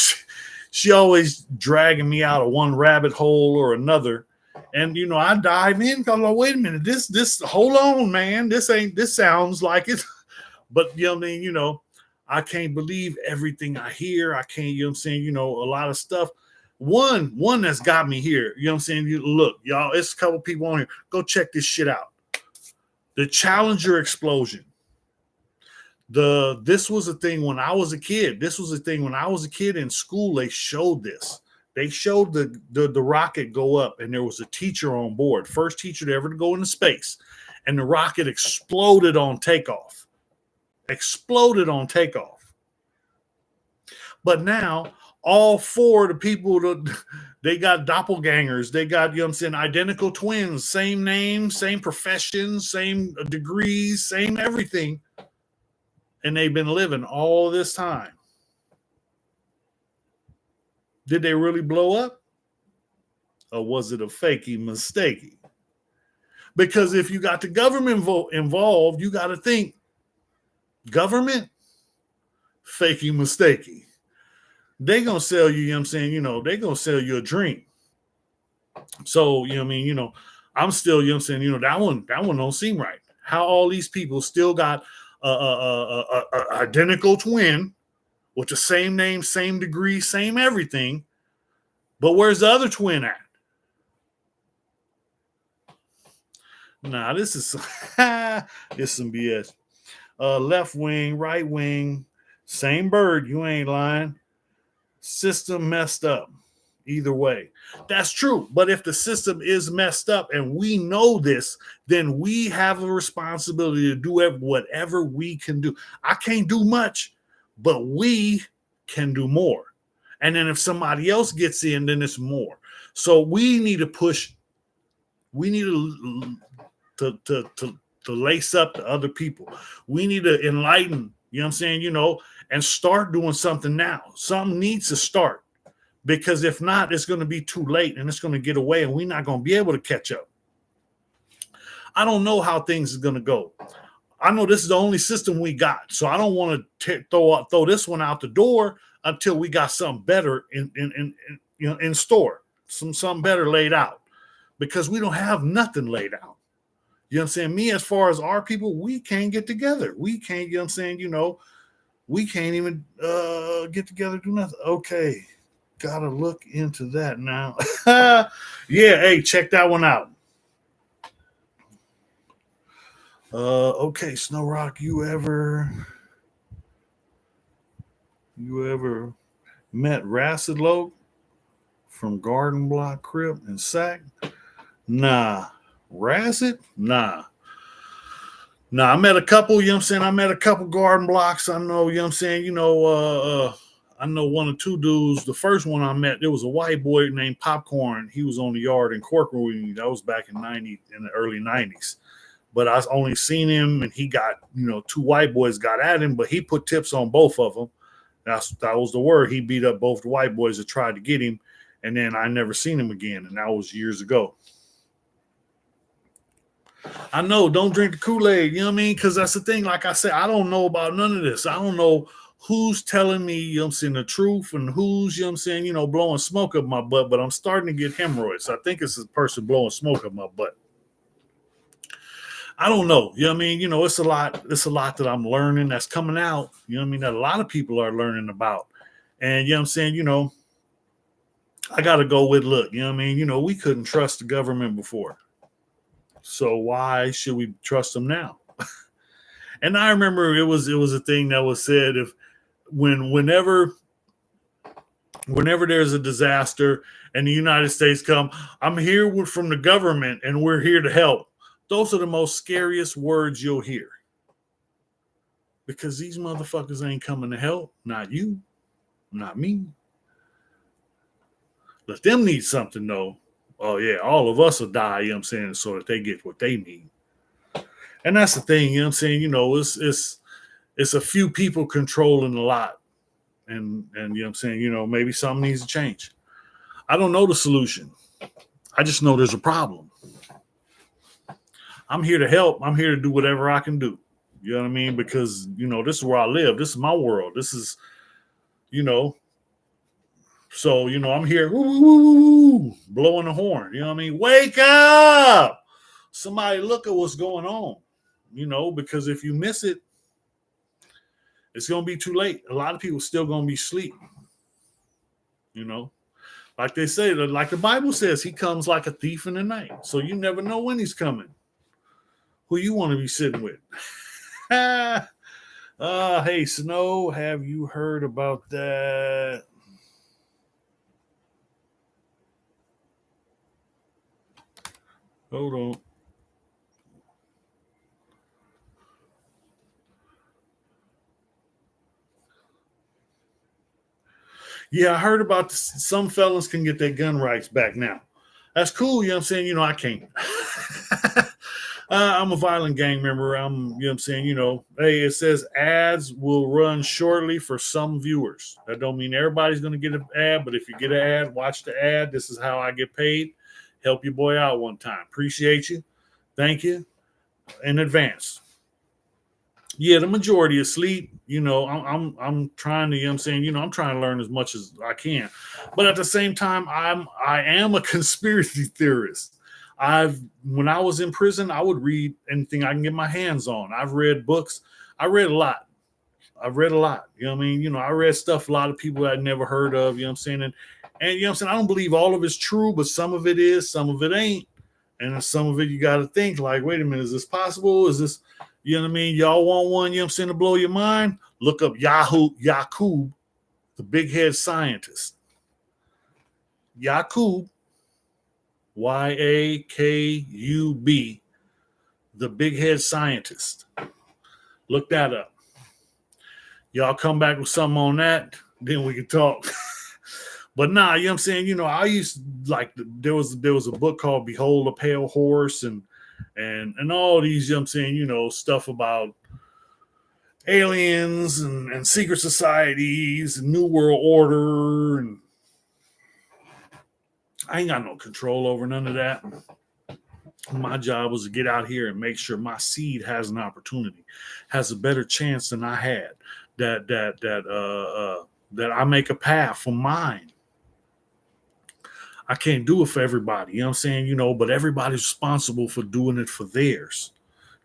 S1: She always dragging me out of one rabbit hole or another. And I dive in because I'm like, wait a minute, this hold on, man. This sounds like it. But you know what I mean, I can't believe everything I hear. I can't, you know what I'm saying, a lot of stuff. One that's got me here, you know what I'm saying? Look, y'all, it's a couple people on here. Go check this shit out. The Challenger explosion. This was a thing when I was a kid. This was a thing when I was a kid in school. They showed this. They showed the rocket go up, and there was a teacher on board, first teacher to ever go into space, and the rocket exploded on takeoff. But now all four of the people they got doppelgangers. They got, you know what I'm saying, identical twins, same name, same profession, same degrees, same everything. And they've been living all this time. Did they really blow up? Or was it a fakey mistakey? Because if you got the government involved, you got to think government, fakey mistakey. They going to sell you, you know what I'm saying, they going to sell you a dream. So, you know what I mean, I'm still, you know what I'm saying, that one don't seem right. How all these people still got a identical twin with the same name, same degree, same everything. But where's the other twin at? Nah, this is it's some BS. Left wing, right wing, same bird. You ain't lying. System messed up. Either way, that's true. But if the system is messed up and we know this, then we have a responsibility to do whatever we can do. I can't do much, but we can do more. And then if somebody else gets in, then it's more. So we need to push. We need to lace up to other people. We need to enlighten, you know what I'm saying, and start doing something now. Something needs to start. Because if not, it's going to be too late and it's going to get away and we're not going to be able to catch up. I don't know how things are going to go. I know this is the only system we got. So I don't want to throw this one out the door until we got something better in store. Something better laid out. Because we don't have nothing laid out. You know what I'm saying? Me, as far as our people, we can't get together. We can't, you know what I'm saying, we can't even get together, do nothing. Okay. Gotta look into that now. Yeah, hey, check that one out. Okay, Snowroc, you ever met Rassilog from Garden Block Crip and Sac? Nah. Rassit? Nah. I met a couple, you know what I'm saying? I met a couple garden blocks. I know, you know what I'm saying, I know one or two dudes. The first one I met, there was a white boy named Popcorn. He was on the yard in Corcoran. That was back in the early 90s. But I only seen him, and he got, two white boys got at him, but he put tips on both of them. That was the word. He beat up both the white boys that tried to get him, and then I never seen him again, and that was years ago. I know, don't drink the Kool-Aid, you know what I mean? Because that's the thing. Like I said, I don't know about none of this. I don't know who's telling me, you know what I'm saying, the truth and who's, you know what I'm saying, blowing smoke up my butt, but I'm starting to get hemorrhoids. I think it's a person blowing smoke up my butt. I don't know. You know what I mean? It's a lot that I'm learning that's coming out, you know what I mean, that a lot of people are learning about. And you know what I'm saying, I gotta go with look, you know what I mean? We couldn't trust the government before. So why should we trust them now? And I remember it was a thing that was said if whenever there's a disaster and the United States come, I'm here from the government and we're here to help. Those are the most scariest words you'll hear. Because these motherfuckers ain't coming to help. Not you, not me. Let them need something though. Oh yeah, all of us will die, you know what I'm saying, so that they get what they need. And that's the thing, you know what I'm saying, it's a few people controlling a lot. And you know what I'm saying, maybe something needs to change. I don't know the solution. I just know there's a problem. I'm here to help. I'm here to do whatever I can do. You know what I mean? Because, this is where I live. This is my world. This is, so, I'm here blowing the horn. You know what I mean? Wake up! Somebody look at what's going on, because if you miss it, it's going to be too late. A lot of people still going to be asleep. Like they say, like the Bible says, he comes like a thief in the night. So you never know when he's coming. Who you want to be sitting with? Hey, Snow, have you heard about that? Hold on. Yeah, I heard about this. Some fellas can get their gun rights back now. That's cool, you know what I'm saying? I can't. I'm a violent gang member. Hey, it says ads will run shortly for some viewers. That don't mean everybody's going to get an ad, but if you get an ad, watch the ad. This is how I get paid. Help your boy out one time. Appreciate you. Thank you in advance. Yeah, the majority asleep. I'm trying to, I'm trying to learn as much as I can. But at the same time, I am a conspiracy theorist. When I was in prison, I would read anything I can get my hands on. I've read books. I read a lot. You know what I mean? I read stuff a lot of people I'd never heard of, you know what I'm saying? And you know what I'm saying? I don't believe all of it's true, but some of it is, some of it ain't. And some of it you got to think like, wait a minute, is this possible? Is this, you know what I mean? Y'all want one, you know what I'm saying, to blow your mind? Look up Yakub, the big head scientist. Yakub, Yakub, the big head scientist. Look that up. Y'all come back with something on that, then we can talk. But nah, you know what I'm saying? I used there was a book called Behold a Pale Horse and all these, you know what I'm saying, stuff about aliens and secret societies and New World Order, and I ain't got no control over none of that. My job was to get out here and make sure my seed has an opportunity, has a better chance than I had, that I make a path for mine. I can't do it for everybody, you know what I'm saying? But everybody's responsible for doing it for theirs.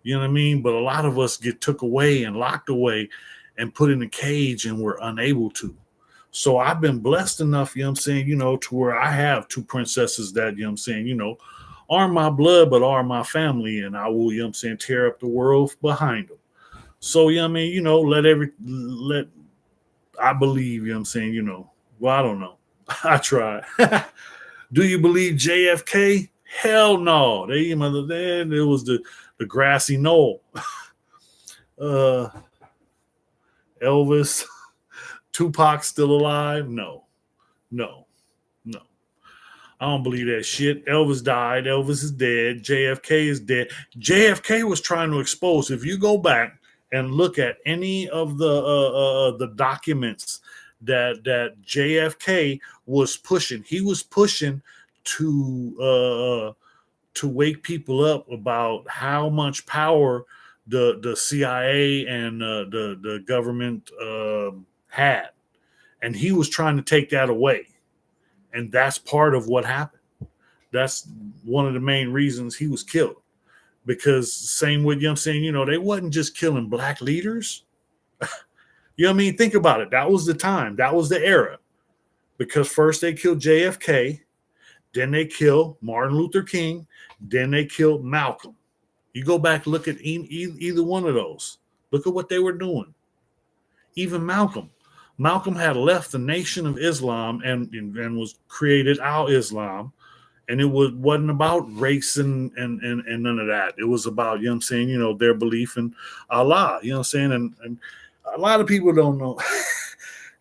S1: You know what I mean? But a lot of us get took away and locked away and put in a cage and we're unable to. So I've been blessed enough, you know what I'm saying, to where I have two princesses that, you know what I'm saying, are my blood, but are my family. And I will, you know what I'm saying, tear up the world behind them. So, you know what I mean, I believe, you know what I'm saying, well, I don't know. I try. Do you believe JFK? Hell no. Then it was the grassy knoll. Elvis, Tupac still alive? No. I don't believe that shit. Elvis died. Elvis is dead. JFK is dead. JFK was trying to expose. If you go back and look at any of the documents that JFK was pushing, he was pushing to wake people up about how much power the CIA and the government had, and he was trying to take that away, and that's part of what happened. That's one of the main reasons he was killed. Because same with, you know what I'm saying, they wasn't just killing black leaders. You know what I mean? Think about it. That was the time. That was the era. Because first they killed JFK, then they killed Martin Luther King, then they killed Malcolm. You go back, look at either one of those. Look at what they were doing. Even Malcolm. Malcolm had left the Nation of Islam and was created Al Islam. And it wasn't about race and none of that. It was about, you know what I'm saying, their belief in Allah, you know what I'm saying? And a lot of people don't know.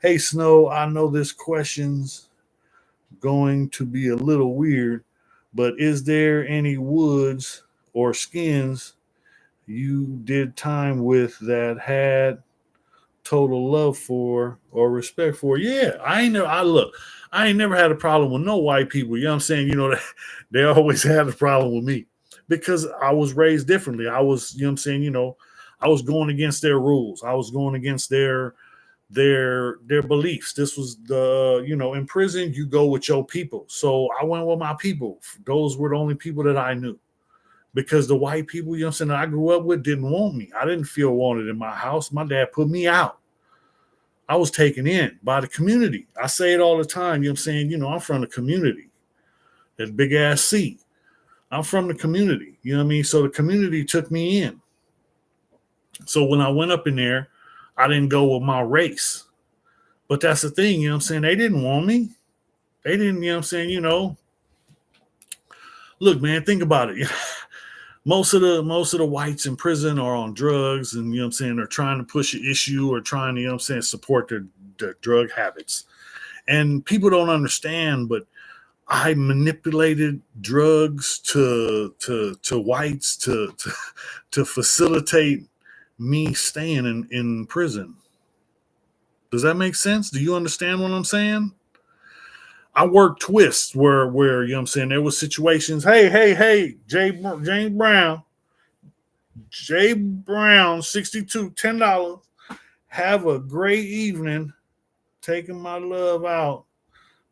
S1: Hey, Snow, I know this question's going to be a little weird, but is there any woods or skins you did time with that had total love for or respect for? Yeah, I ain't never had a problem with no white people. You know what I'm saying? They always had a problem with me because I was raised differently. I was, you know what I'm saying? I was going against their rules. I was going against their beliefs. This was in prison, you go with your people. So I went with my people. Those were the only people that I knew. Because the white people, you know what I'm saying, that I grew up with didn't want me. I didn't feel wanted in my house. My dad put me out. I was taken in by the community. I say it all the time. You know what I'm saying? I'm from the community. That big ass C. I'm from the community. You know what I mean? So the community took me in. So when I went up in there, I didn't go with my race. But that's the thing, you know what I'm saying? They didn't want me. They didn't, you know what I'm saying, Look, man, think about it. Most of the whites in prison are on drugs and, you know what I'm saying, they're trying to push an issue or trying to, you know what I'm saying, support their drug habits. And people don't understand, but I manipulated drugs to whites to facilitate me staying in prison. Does that make sense? Do you understand what I'm saying? I worked twists where you know what I'm saying, there was situations, hey, James Brown, J Brown, 62, $10. Have a great evening. Taking my love out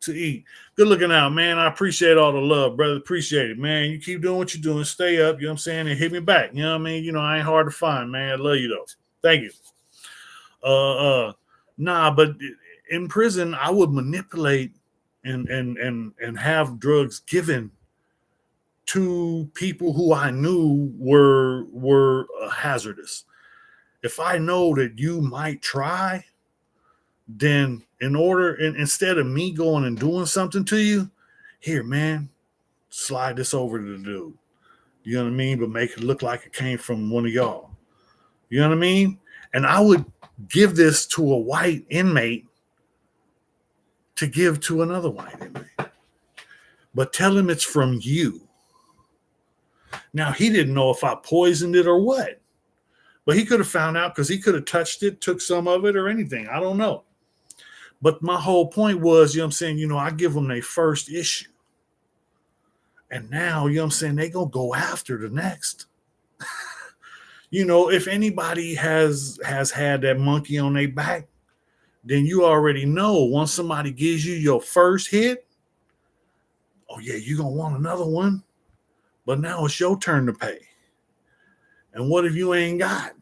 S1: to eat. Good looking out, man. I appreciate all the love, brother. Appreciate it, man. You keep doing what you're doing. Stay up, you know what I'm saying, and hit me back. You know what I mean? I ain't hard to find, man. I love you though. Thank you. But in prison, I would manipulate and have drugs given to people who I knew were hazardous. If I know that you might try, then instead of me going and doing something to you, here, man, slide this over to the dude. You know what I mean? But make it look like it came from one of y'all. You know what I mean? And I would give this to a white inmate to give to another white inmate. But tell him it's from you. Now, he didn't know if I poisoned it or what. But he could have found out because he could have touched it, took some of it or anything. I don't know. But my whole point was, you know what I'm saying, I give them their first issue. And now, you know what I'm saying, they going to go after the next. If anybody has had that monkey on their back, then you already know once somebody gives you your first hit, oh yeah, you're going to want another one. But now it's your turn to pay. And what if you ain't got?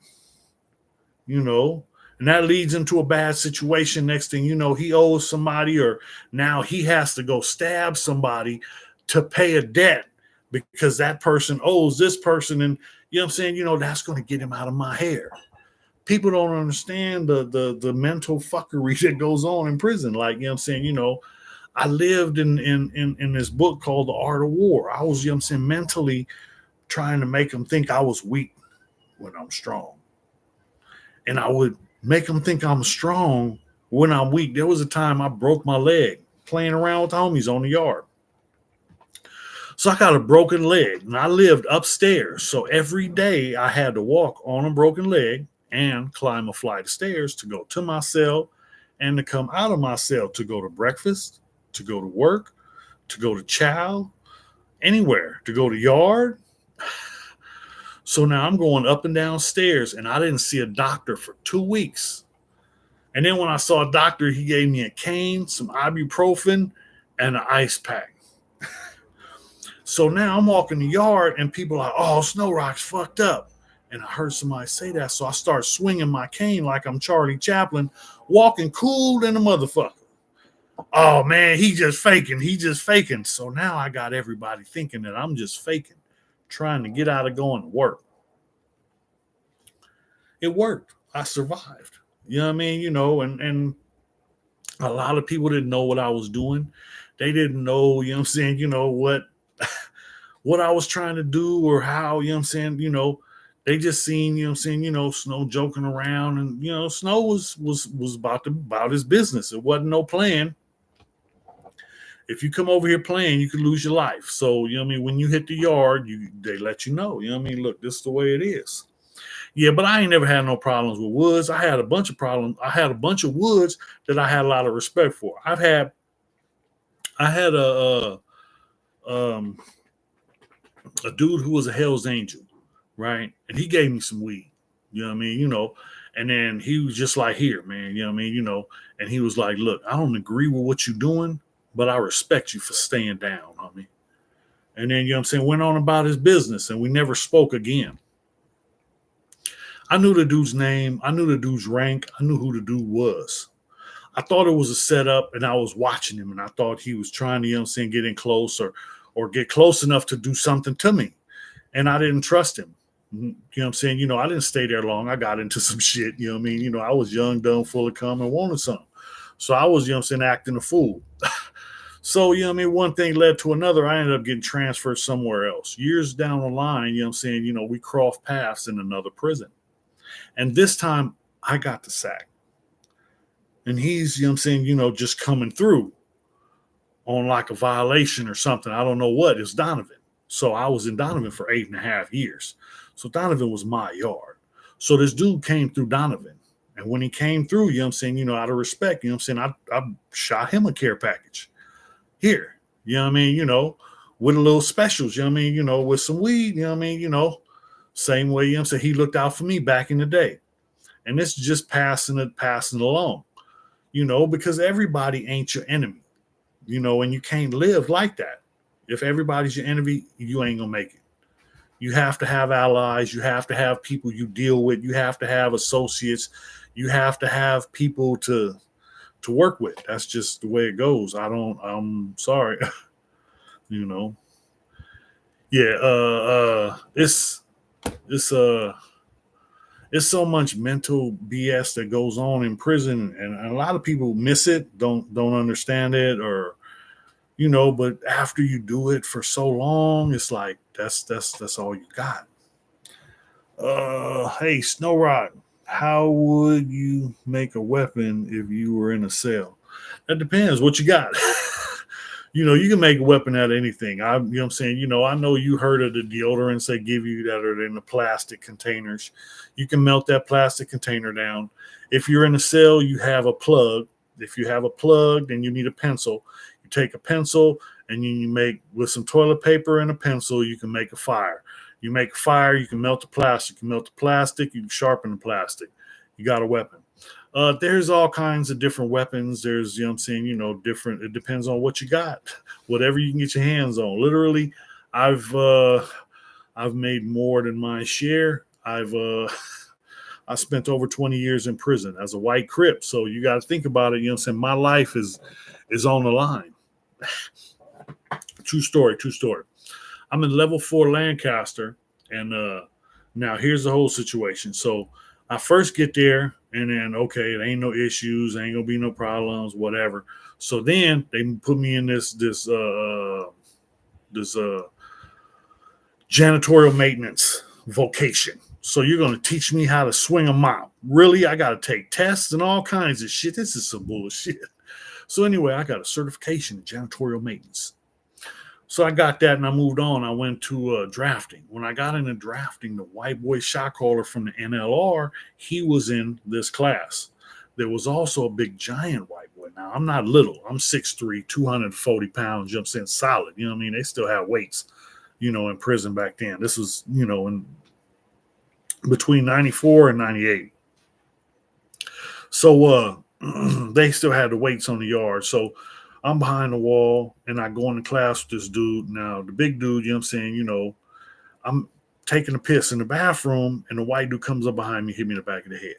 S1: And that leads into a bad situation. Next thing you know, he owes somebody, or now he has to go stab somebody to pay a debt because that person owes this person. And you know what I'm saying? That's going to get him out of my hair. People don't understand the mental fuckery that goes on in prison. Like, you know what I'm saying? I lived in this book called The Art of War. I was, you know what I'm saying, mentally trying to make them think I was weak when I'm strong. And I would make them think I'm strong when I'm weak. There was a time I broke my leg playing around with the homies on the yard. So I got a broken leg and I lived upstairs. So every day I had to walk on a broken leg and climb a flight of stairs to go to my cell and to come out of my cell to go to breakfast, to go to work, to go to chow, anywhere, to go to yard. So now I'm going up and down stairs and I didn't see a doctor for 2 weeks. And then when I saw a doctor, he gave me a cane, some ibuprofen, and an ice pack. So now I'm walking the yard and people are like, oh, Snowroc's fucked up. And I heard somebody say that. So I start swinging my cane like I'm Charlie Chaplin, walking cool than a motherfucker. Oh man, he just faking. He just faking. So now I got everybody thinking that I'm just faking, trying to get out of going to work. It worked. I survived. You know what I mean? And a lot of people didn't know what I was doing. They didn't know, what I was trying to do or how, they just seen, Snow joking around, and Snow was about his business. It wasn't no plan. If you come over here playing, you could lose your life. So, when you hit the yard, they let you know. Look, this is the way it is. Yeah, but I ain't never had no problems with woods. I had a bunch of problems. I had a bunch of woods that I had a lot of respect for. I had a dude who was a Hell's Angel, right? And he gave me some weed. You know what I mean? And then he was just like, here, man, you know what I mean? And he was like, look, I don't agree with what you're doing, but I respect you for staying down, homie. And then, went on about his business, and we never spoke again. I knew the dude's name. I knew the dude's rank. I knew who the dude was. I thought it was a setup, and I was watching him, and I thought he was trying to, get in close or get close enough to do something to me. And I didn't trust him. I didn't stay there long. I got into some shit, I was young, dumb, full of cum, and wanted something. So I was, acting a fool. So, one thing led to another. I ended up getting transferred somewhere else. Years down the line, we crossed paths in another prison. And this time I got the sack. And he's, just coming through on like a violation or something. I don't know what. It's Donovan. So I was in Donovan for 8.5 years. So Donovan was my yard. So this dude came through Donovan. And when he came through, out of respect, I shot him a care package. Here, with a little specials, with some weed, same way, he looked out for me back in the day. And it's just passing it along, because everybody ain't your enemy, and you can't live like that. If everybody's your enemy, you ain't gonna make it. You have to have allies. You have to have people you deal with. You have to have associates. You have to have people to work with. That's just the way it goes. I'm sorry. Yeah, it's so much mental BS that goes on in prison, and a lot of people miss it, don't understand it, or but after you do it for so long, it's like that's all you got. Hey, Snowroc, how would you make a weapon if you were in a cell? That depends what you got. You can make a weapon out of anything. I know you heard of the deodorants they give you that are in the plastic containers. You can melt that plastic container down. If you're in a cell, you have a plug. If you have a plug, then you need a pencil. You take a pencil and you make, with some toilet paper and a pencil, you can make a fire. You make a fire, you can melt the plastic. You melt the plastic, you can sharpen the plastic. You got a weapon. There's all kinds of different weapons. There's, different. It depends on what you got. Whatever you can get your hands on. Literally, I've made more than my share. I spent over 20 years in prison as a whiteCrip. So you got to think about it. My life is on the line. True story. I'm in level 4 Lancaster, and now here's the whole situation. So I first get there, and then okay, there ain't no issues, ain't gonna be no problems, whatever. So then they put me in this janitorial maintenance vocation. So you're gonna teach me how to swing a mop. Really? I gotta take tests and all kinds of shit. This is some bullshit. So anyway, I got a certification in janitorial maintenance. So I got that and I moved on. I went to drafting. When I got into drafting, the white boy shot caller from the NLR, he was in this class. There was also a big giant white boy. Now, I'm not little. I'm 6'3", 240 pounds, jumps in solid. You know what I mean? They still have weights, in prison back then. This was, in between 94 and 98. So they still had the weights on the yard. So I'm behind the wall and I go into class with this dude. Now, the big dude, I'm taking a piss in the bathroom, and the white dude comes up behind me, hit me in the back of the head.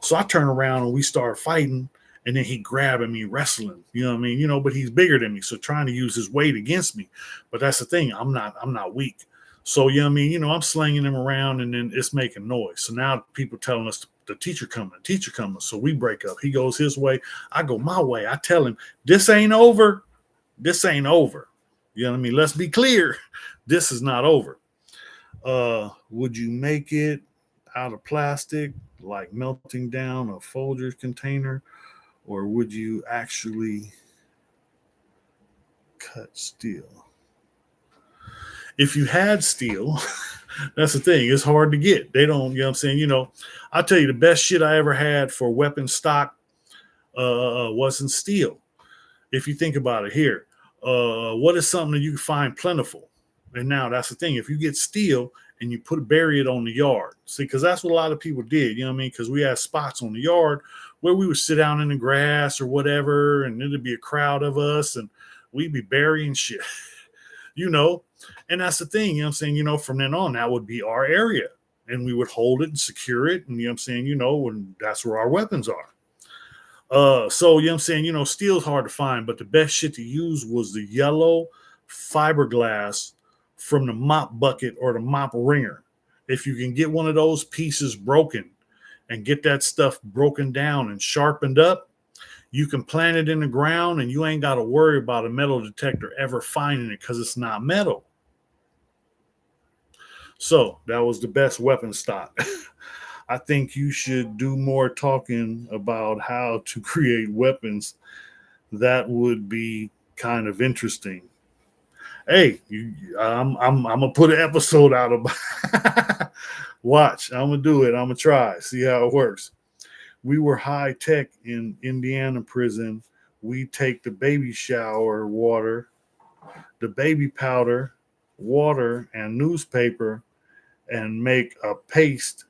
S1: So I turn around and we start fighting, and then he grabbing me, wrestling. You know what I mean? But he's bigger than me, so trying to use his weight against me. But that's the thing, I'm not weak. So you know what I mean? I'm slinging him around, and then it's making noise. So now people telling us the teacher coming. So we break up. He goes his way, I go my way. I tell him, this ain't over. This ain't over. You know what I mean? Let's be clear. This is not over. Would you make it out of plastic, like melting down a Folgers container, or would you actually cut steel? If you had steel, that's the thing. It's hard to get. They don't, you know what I'm saying? I'll tell you the best shit I ever had for weapon stock wasn't steel. If you think about it here, what is something that you can find plentiful? And now that's the thing. If you get steel and you bury it on the yard, see, because that's what a lot of people did, you know what I mean? Because we had spots on the yard where we would sit down in the grass or whatever, and it'd be a crowd of us, and we'd be burying shit, And that's the thing, you know what I'm saying? From then on, that would be our area, and we would hold it and secure it, and you know what I'm saying? And that's where our weapons are. So you know what I'm saying? Steel's hard to find, but the best shit to use was the yellow fiberglass from the mop bucket or the mop wringer. If you can get one of those pieces broken and get that stuff broken down and sharpened up, you can plant it in the ground and you ain't got to worry about a metal detector ever finding it because it's not metal. So that was the best weapon stock. I think you should do more talking about how to create weapons. That would be kind of interesting. Hey, I'm gonna put an episode out about. Watch, I'm gonna do it. I'm gonna try, see how it works. We were high tech in Indiana prison. We take the baby shower water, the baby powder, water, and newspaper, and make a paste.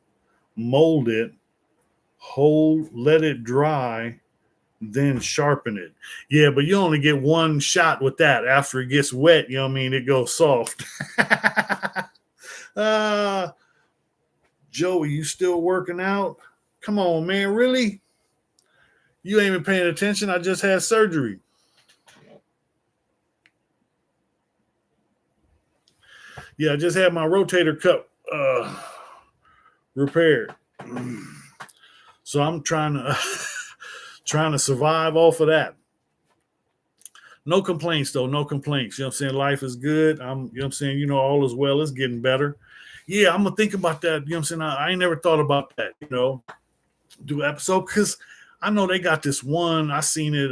S1: Mold it, let it dry, then sharpen it. Yeah, but you only get one shot with that. After it gets wet, you know what I mean? It goes soft. Joey, you still working out? Come on, man. Really? You ain't been paying attention. I just had surgery. Yeah, I just had my rotator cuff repaired. So I'm trying to survive off of that. No complaints, though. No complaints. You know what I'm saying? Life is good. You know what I'm saying? All is well. It's getting better. Yeah, I'm going to think about that. You know what I'm saying? I ain't never thought about that, do an episode because I know they got this one. I seen it.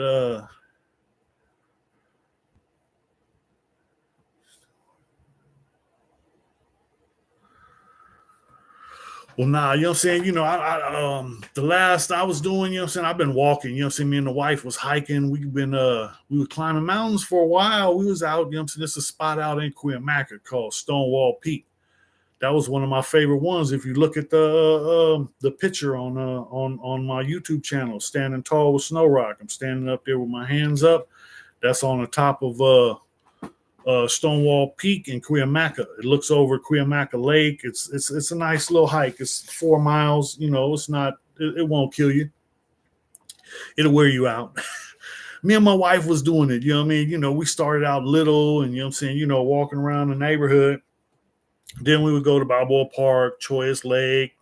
S1: Well, nah, you know what I'm saying? The last I was doing, you know what I'm saying? I've been walking, you know what I'm saying? Me and the wife was hiking. We were climbing mountains for a while. We was out, you know what I'm saying? There's a spot out in Cuyamaca called Stonewall Peak. That was one of my favorite ones. If you look at the picture on my YouTube channel, Standing Tall with Snowroc, I'm standing up there with my hands up. That's on the top of Stonewall Peak in Cuyamaca. It looks over Cuyamaca Lake. It's a nice little hike. It's 4 miles. It's not. It won't kill you. It'll wear you out. Me and my wife was doing it. You know what I mean? We started out little, and you know what I'm saying. Walking around the neighborhood. Then we would go to Balboa Park, Choice Lake,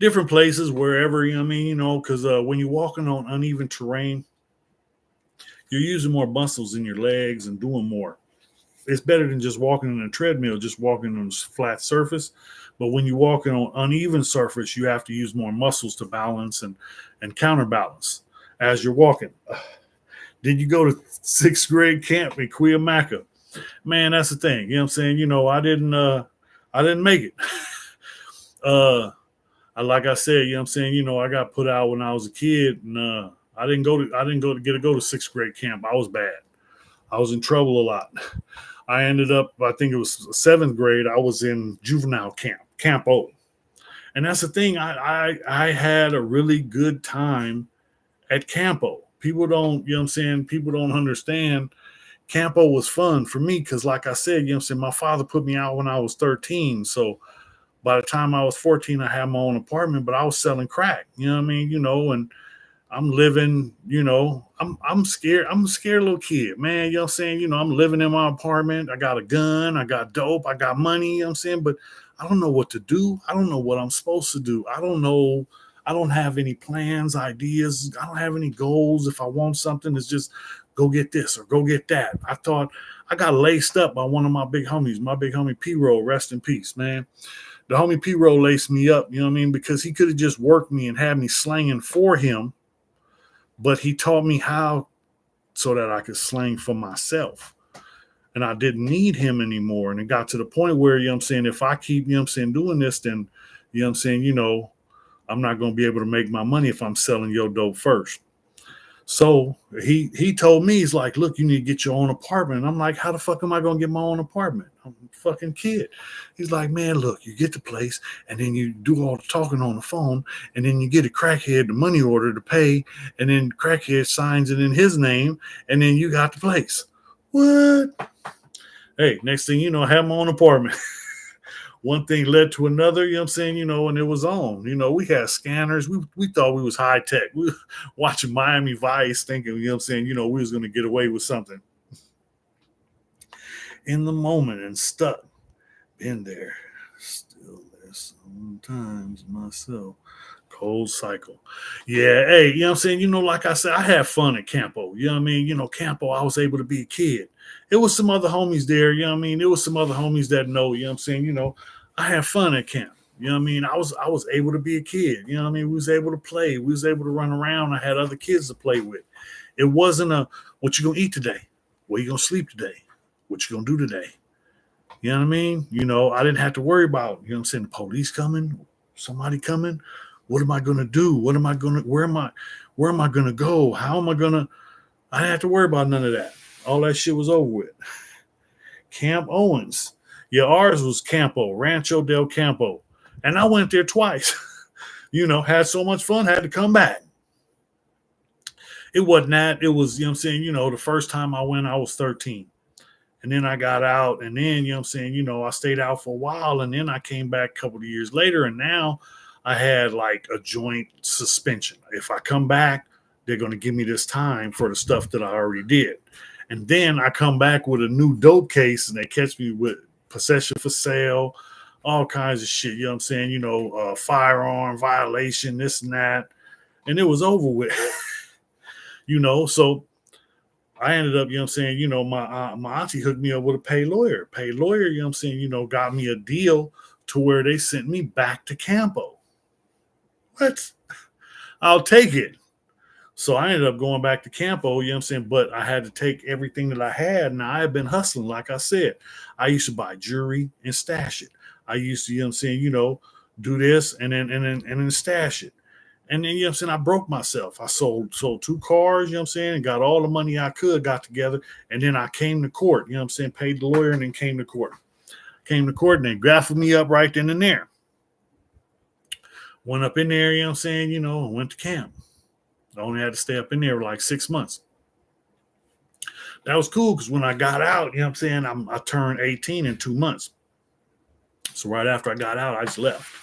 S1: different places, wherever. You know what I mean? Because when you're walking on uneven terrain, you're using more muscles in your legs and doing more. It's better than just walking on a treadmill, just walking on a flat surface. But when you're walking on uneven surface, you have to use more muscles to balance and counterbalance as you're walking. Did you go to 6th grade camp in Cuyamaca? Man, that's the thing. You know what I'm saying? I didn't make it. Like I said, you know what I'm saying? I got put out when I was a kid, and I didn't go to 6th grade camp. I was bad. I was in trouble a lot. I ended up, I think it was 7th grade. I was in juvenile camp, Camp O. And that's the thing. I had a really good time at Camp O. People don't, you know what I'm saying? People don't understand. Campo was fun for me because, like I said, you know what I'm saying, my father put me out when I was 13. So by the time I was 14, I had my own apartment, but I was selling crack, you know what I mean? And I'm living, I'm scared. I'm a scared little kid, man. You know what I'm saying? I'm living in my apartment. I got a gun, I got dope, I got money, you know what I'm saying? But I don't know what to do. I don't know what I'm supposed to do. I don't know. I don't have any plans, ideas. I don't have any goals. If I want something, it's just go get this or go get that. I thought I got laced up by one of my big homies, my big homie P-Roll, rest in peace, man. The homie P-Roll laced me up, you know what I mean? Because he could have just worked me and had me slanging for him, but he taught me how so that I could slang for myself. And I didn't need him anymore. And it got to the point where, you know what I'm saying, if I keep, you know what I'm saying, doing this, then, you know what I'm saying, I'm not going to be able to make my money if I'm selling your dope first. So he told me, he's like, look, you need to get your own apartment. And I'm like, how the fuck am I going to get my own apartment? I'm a fucking kid. He's like, man, look, you get the place and then you do all the talking on the phone and then you get a crackhead the money order to pay and then crackhead signs it in his name and then you got the place. What? Hey, next thing you know, I have my own apartment. One thing led to another, you know what I'm saying, and it was on. We had scanners. We thought we was high tech. We were watching Miami Vice thinking, you know what I'm saying, we was going to get away with something. In the moment and stuck. Been there. Still there sometimes myself. Cold cycle. Yeah, hey, you know what I'm saying? Like I said, I had fun at Campo. You know what I mean? Campo, I was able to be a kid. It was some other homies there, you know what I mean? There was some other homies that know, you know what I'm saying? I had fun at camp. You know what I mean? I was able to be a kid. You know what I mean? We was able to play. We was able to run around. I had other kids to play with. It wasn't what you gonna eat today? Where you gonna sleep today? What you gonna do today? You know what I mean? I didn't have to worry about, you know what I'm saying, the police coming, somebody coming. What am I gonna do? Where am I gonna go? How am I gonna? I didn't have to worry about none of that. All that shit was over with. Camp Owens. Yeah, ours was Campo, Rancho del Campo. And I went there twice. Had so much fun, had to come back. It wasn't that. It was, you know what I'm saying, the first time I went, I was 13. And then I got out. And then, you know what I'm saying, I stayed out for a while. And then I came back a couple of years later. And now I had like a joint suspension. If I come back, they're going to give me this time for the stuff that I already did. And then I come back with a new dope case and they catch me with possession for sale, all kinds of shit. You know what I'm saying? Firearm violation, this and that. And it was over with. So I ended up, you know what I'm saying? My auntie hooked me up with a paid lawyer. Paid lawyer, you know what I'm saying? Got me a deal to where they sent me back to Campo. What? I'll take it. So I ended up going back to Campo, you know what I'm saying? But I had to take everything that I had. Now I had been hustling, like I said. I used to buy jewelry and stash it. I used to, you know what I'm saying, do this and then stash it. And then, you know what I'm saying, I broke myself. I sold 2 cars, you know what I'm saying, and got all the money I could, got together. And then I came to court, you know what I'm saying, paid the lawyer and then came to court. Came to court and they grappled me up right then and there. Went up in there, you know what I'm saying, went to camp. I only had to stay up in there like 6 months. That was cool because when I got out, you know what I'm saying, I turned 18 in 2 months. So right after I got out, I just left,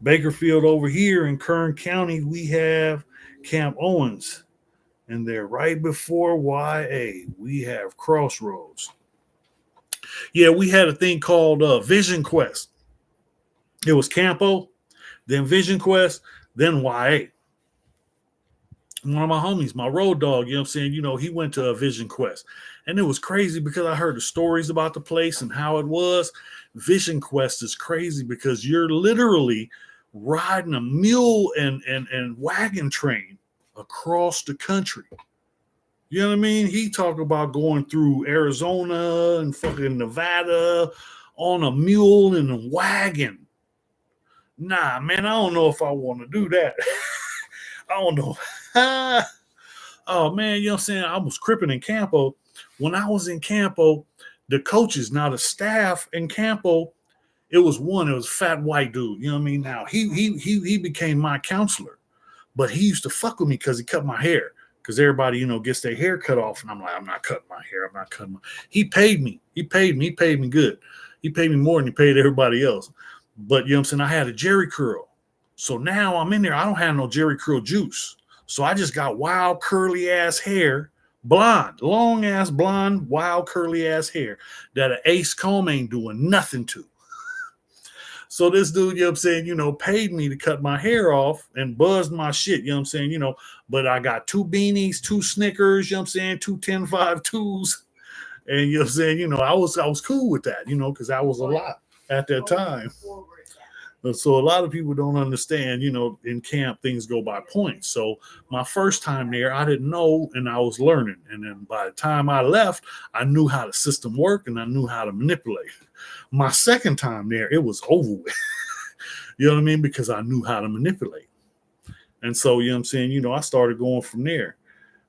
S1: Bakerfield over here in Kern County, we have Camp Owens. And they're right before YA. We have Crossroads. Yeah, we had a thing called Vision Quest. It was Campo, then Vision Quest, then YA. One of my homies, my road dog, you know what I'm saying? He went to a Vision Quest. And it was crazy because I heard the stories about the place and how it was. Vision Quest is crazy because you're literally riding a mule and wagon train across the country. You know what I mean? He talked about going through Arizona and fucking Nevada on a mule and a wagon. Nah, man, I don't know if I want to do that. I don't know. Oh, man, you know what I'm saying? I was cripping in Campo. When I was in Campo, the coaches, now the staff in Campo, it was a fat white dude. You know what I mean? Now, he became my counselor. But he used to fuck with me because he cut my hair. because everybody, gets their hair cut off. And I'm like, I'm not cutting my hair. I'm not cutting my. He paid me. He paid me good. He paid me more than he paid everybody else. But you know what I'm saying? I had a Jerry curl. So now I'm in there. I don't have no Jerry curl juice. So I just got wild curly ass hair, blonde, long ass blonde, wild curly ass hair that an Ace comb ain't doing nothing to. So this dude, you know what I'm saying, paid me to cut my hair off and buzzed my shit, you know what I'm saying, but I got 2 beanies, 2 Snickers, you know what I'm saying, 2 10-5-2s. And you know what I'm saying, I was cool with that, because that was a lot at that time. So a lot of people don't understand, in camp things go by points. So my first time there, I didn't know, and I was learning. And then by the time I left, I knew how the system worked and I knew how to manipulate. My second time there, it was over with. You know what I mean? Because I knew how to manipulate. And so, you know what I'm saying, I started going from there.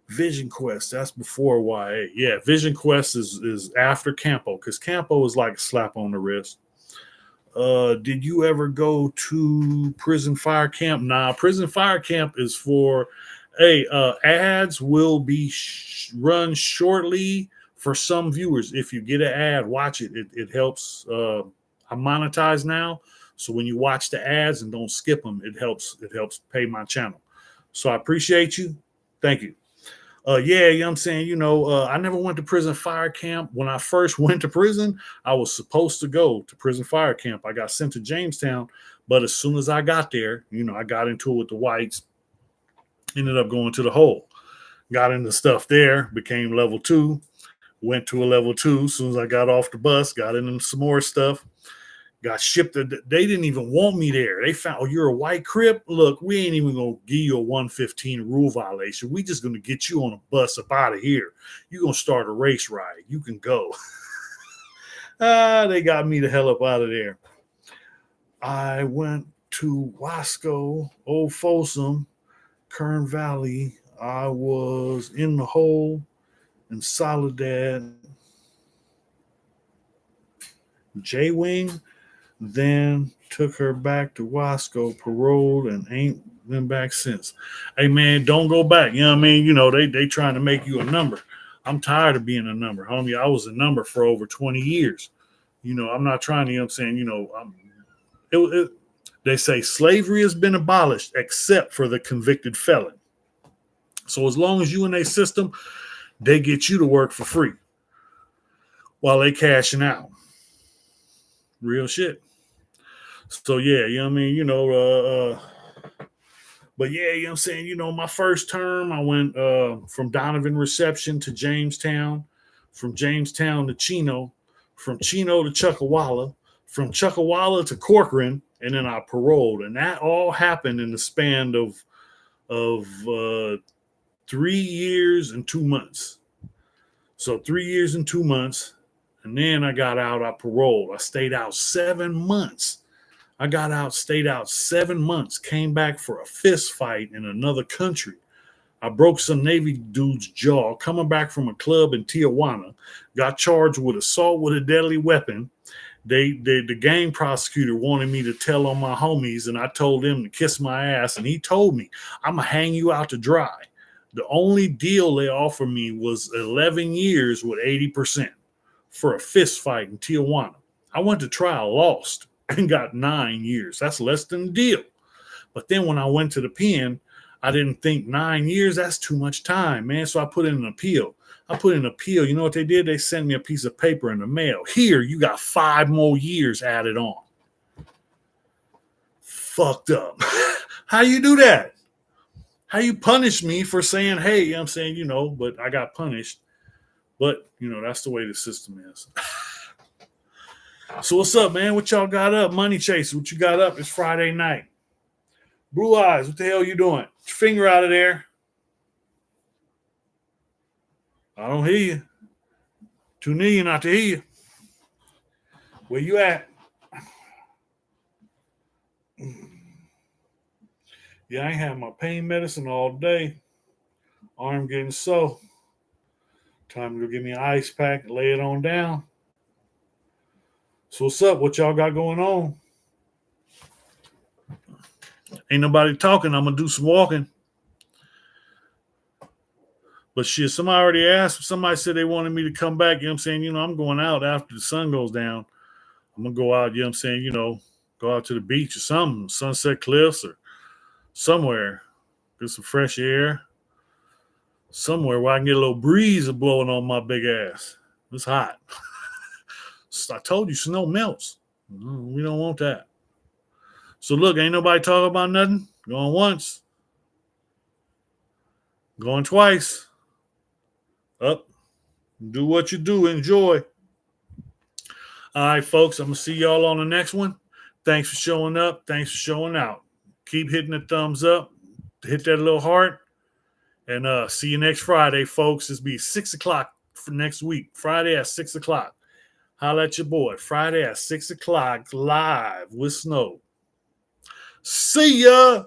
S1: Vision Quest, that's before YA. Yeah, Vision Quest is after Campo, because Campo is like a slap on the wrist. Did you ever go to Prison Fire Camp? Nah, Prison Fire Camp is for, ads will be run shortly for some viewers. If you get an ad, watch it. It helps. I monetize now, so when you watch the ads and don't skip them, it helps pay my channel. So I appreciate you. Thank you. Yeah, you know what I'm saying? I never went to Prison Fire Camp. When I first went to prison, I was supposed to go to Prison Fire Camp. I got sent to Jamestown, but as soon as I got there, I got into it with the whites, ended up going to the hole. Got into stuff there, became level 2, went to a level 2. As soon as I got off the bus, got into some more stuff. Got shipped. They didn't even want me there. They found, you're a whiteCrip? Look, we ain't even going to give you a 115 rule violation. We just going to get you on a bus up out of here. You're going to start a race ride. You can go. They got me the hell up out of there. I went to Wasco, Old Folsom, Kern Valley. I was in the hole in Soledad. J-Wing. Then took her back to Wasco, paroled, and ain't been back since. Hey, man, don't go back. You know what I mean? They trying to make you a number. I'm tired of being a number, homie. I was a number for over 20 years. I'm not trying to, they say slavery has been abolished except for the convicted felon. So as long as you in a system, they get you to work for free while they cashing out. Real shit. So, yeah, you know what I mean? But, yeah, you know what I'm saying? My first term, I went from Donovan Reception to Jamestown, from Jamestown to Chino, from Chino to Chuckawalla, from Chuckawalla to Corcoran, and then I paroled. And that all happened in the span of 3 years and 2 months. So 3 years and 2 months. And then I got out, I paroled. I stayed out 7 months. I got out, stayed out 7 months, came back for a fist fight in another country. I broke some Navy dude's jaw coming back from a club in Tijuana, got charged with assault with a deadly weapon. The gang prosecutor wanted me to tell on my homies, and I told him to kiss my ass, and he told me, I'm going to hang you out to dry. The only deal they offered me was 11 years with 80% for a fist fight in Tijuana. I went to trial, lost, and got 9 years. That's less than the deal. But then when I went to the pen, I didn't think 9 years, that's too much time, man. So I put in an appeal. You know what they did? They sent me a piece of paper in the mail. Here, you got 5 more years added on. Fucked up. How you do that? How you punish me for saying, hey, you know what I'm saying, but I got punished. But, that's the way the system is. So what's up, man? What y'all got up? Money Chaser, what you got up? It's Friday night. Blue Eyes, what the hell you doing? Get your finger out of there. I don't hear you. Too near you not to hear you. Where you at? Yeah, I ain't had my pain medicine all day. Arm getting sore. Time to go get me an ice pack and lay it on down. So what's up? What y'all got going on? Ain't nobody talking. I'm going to do some walking. But shit, somebody already asked. Somebody said they wanted me to come back. You know what I'm saying? I'm going out after the sun goes down. I'm going to go out, you know what I'm saying? Go out to the beach or something, Sunset Cliffs or somewhere. Get some fresh air. Somewhere where I can get a little breeze blowing on my big ass. It's hot. I told you, snow melts. We don't want that. So look, ain't nobody talking about nothing. Going once. Going twice. Up. Do what you do. Enjoy. All right, folks. I'm going to see y'all on the next one. Thanks for showing up. Thanks for showing out. Keep hitting the thumbs up. Hit that little heart. And see you next Friday, folks. It's be 6 o'clock for next week. Friday at 6 o'clock. Holla at your boy. Friday at 6 o'clock live with Snow. See ya.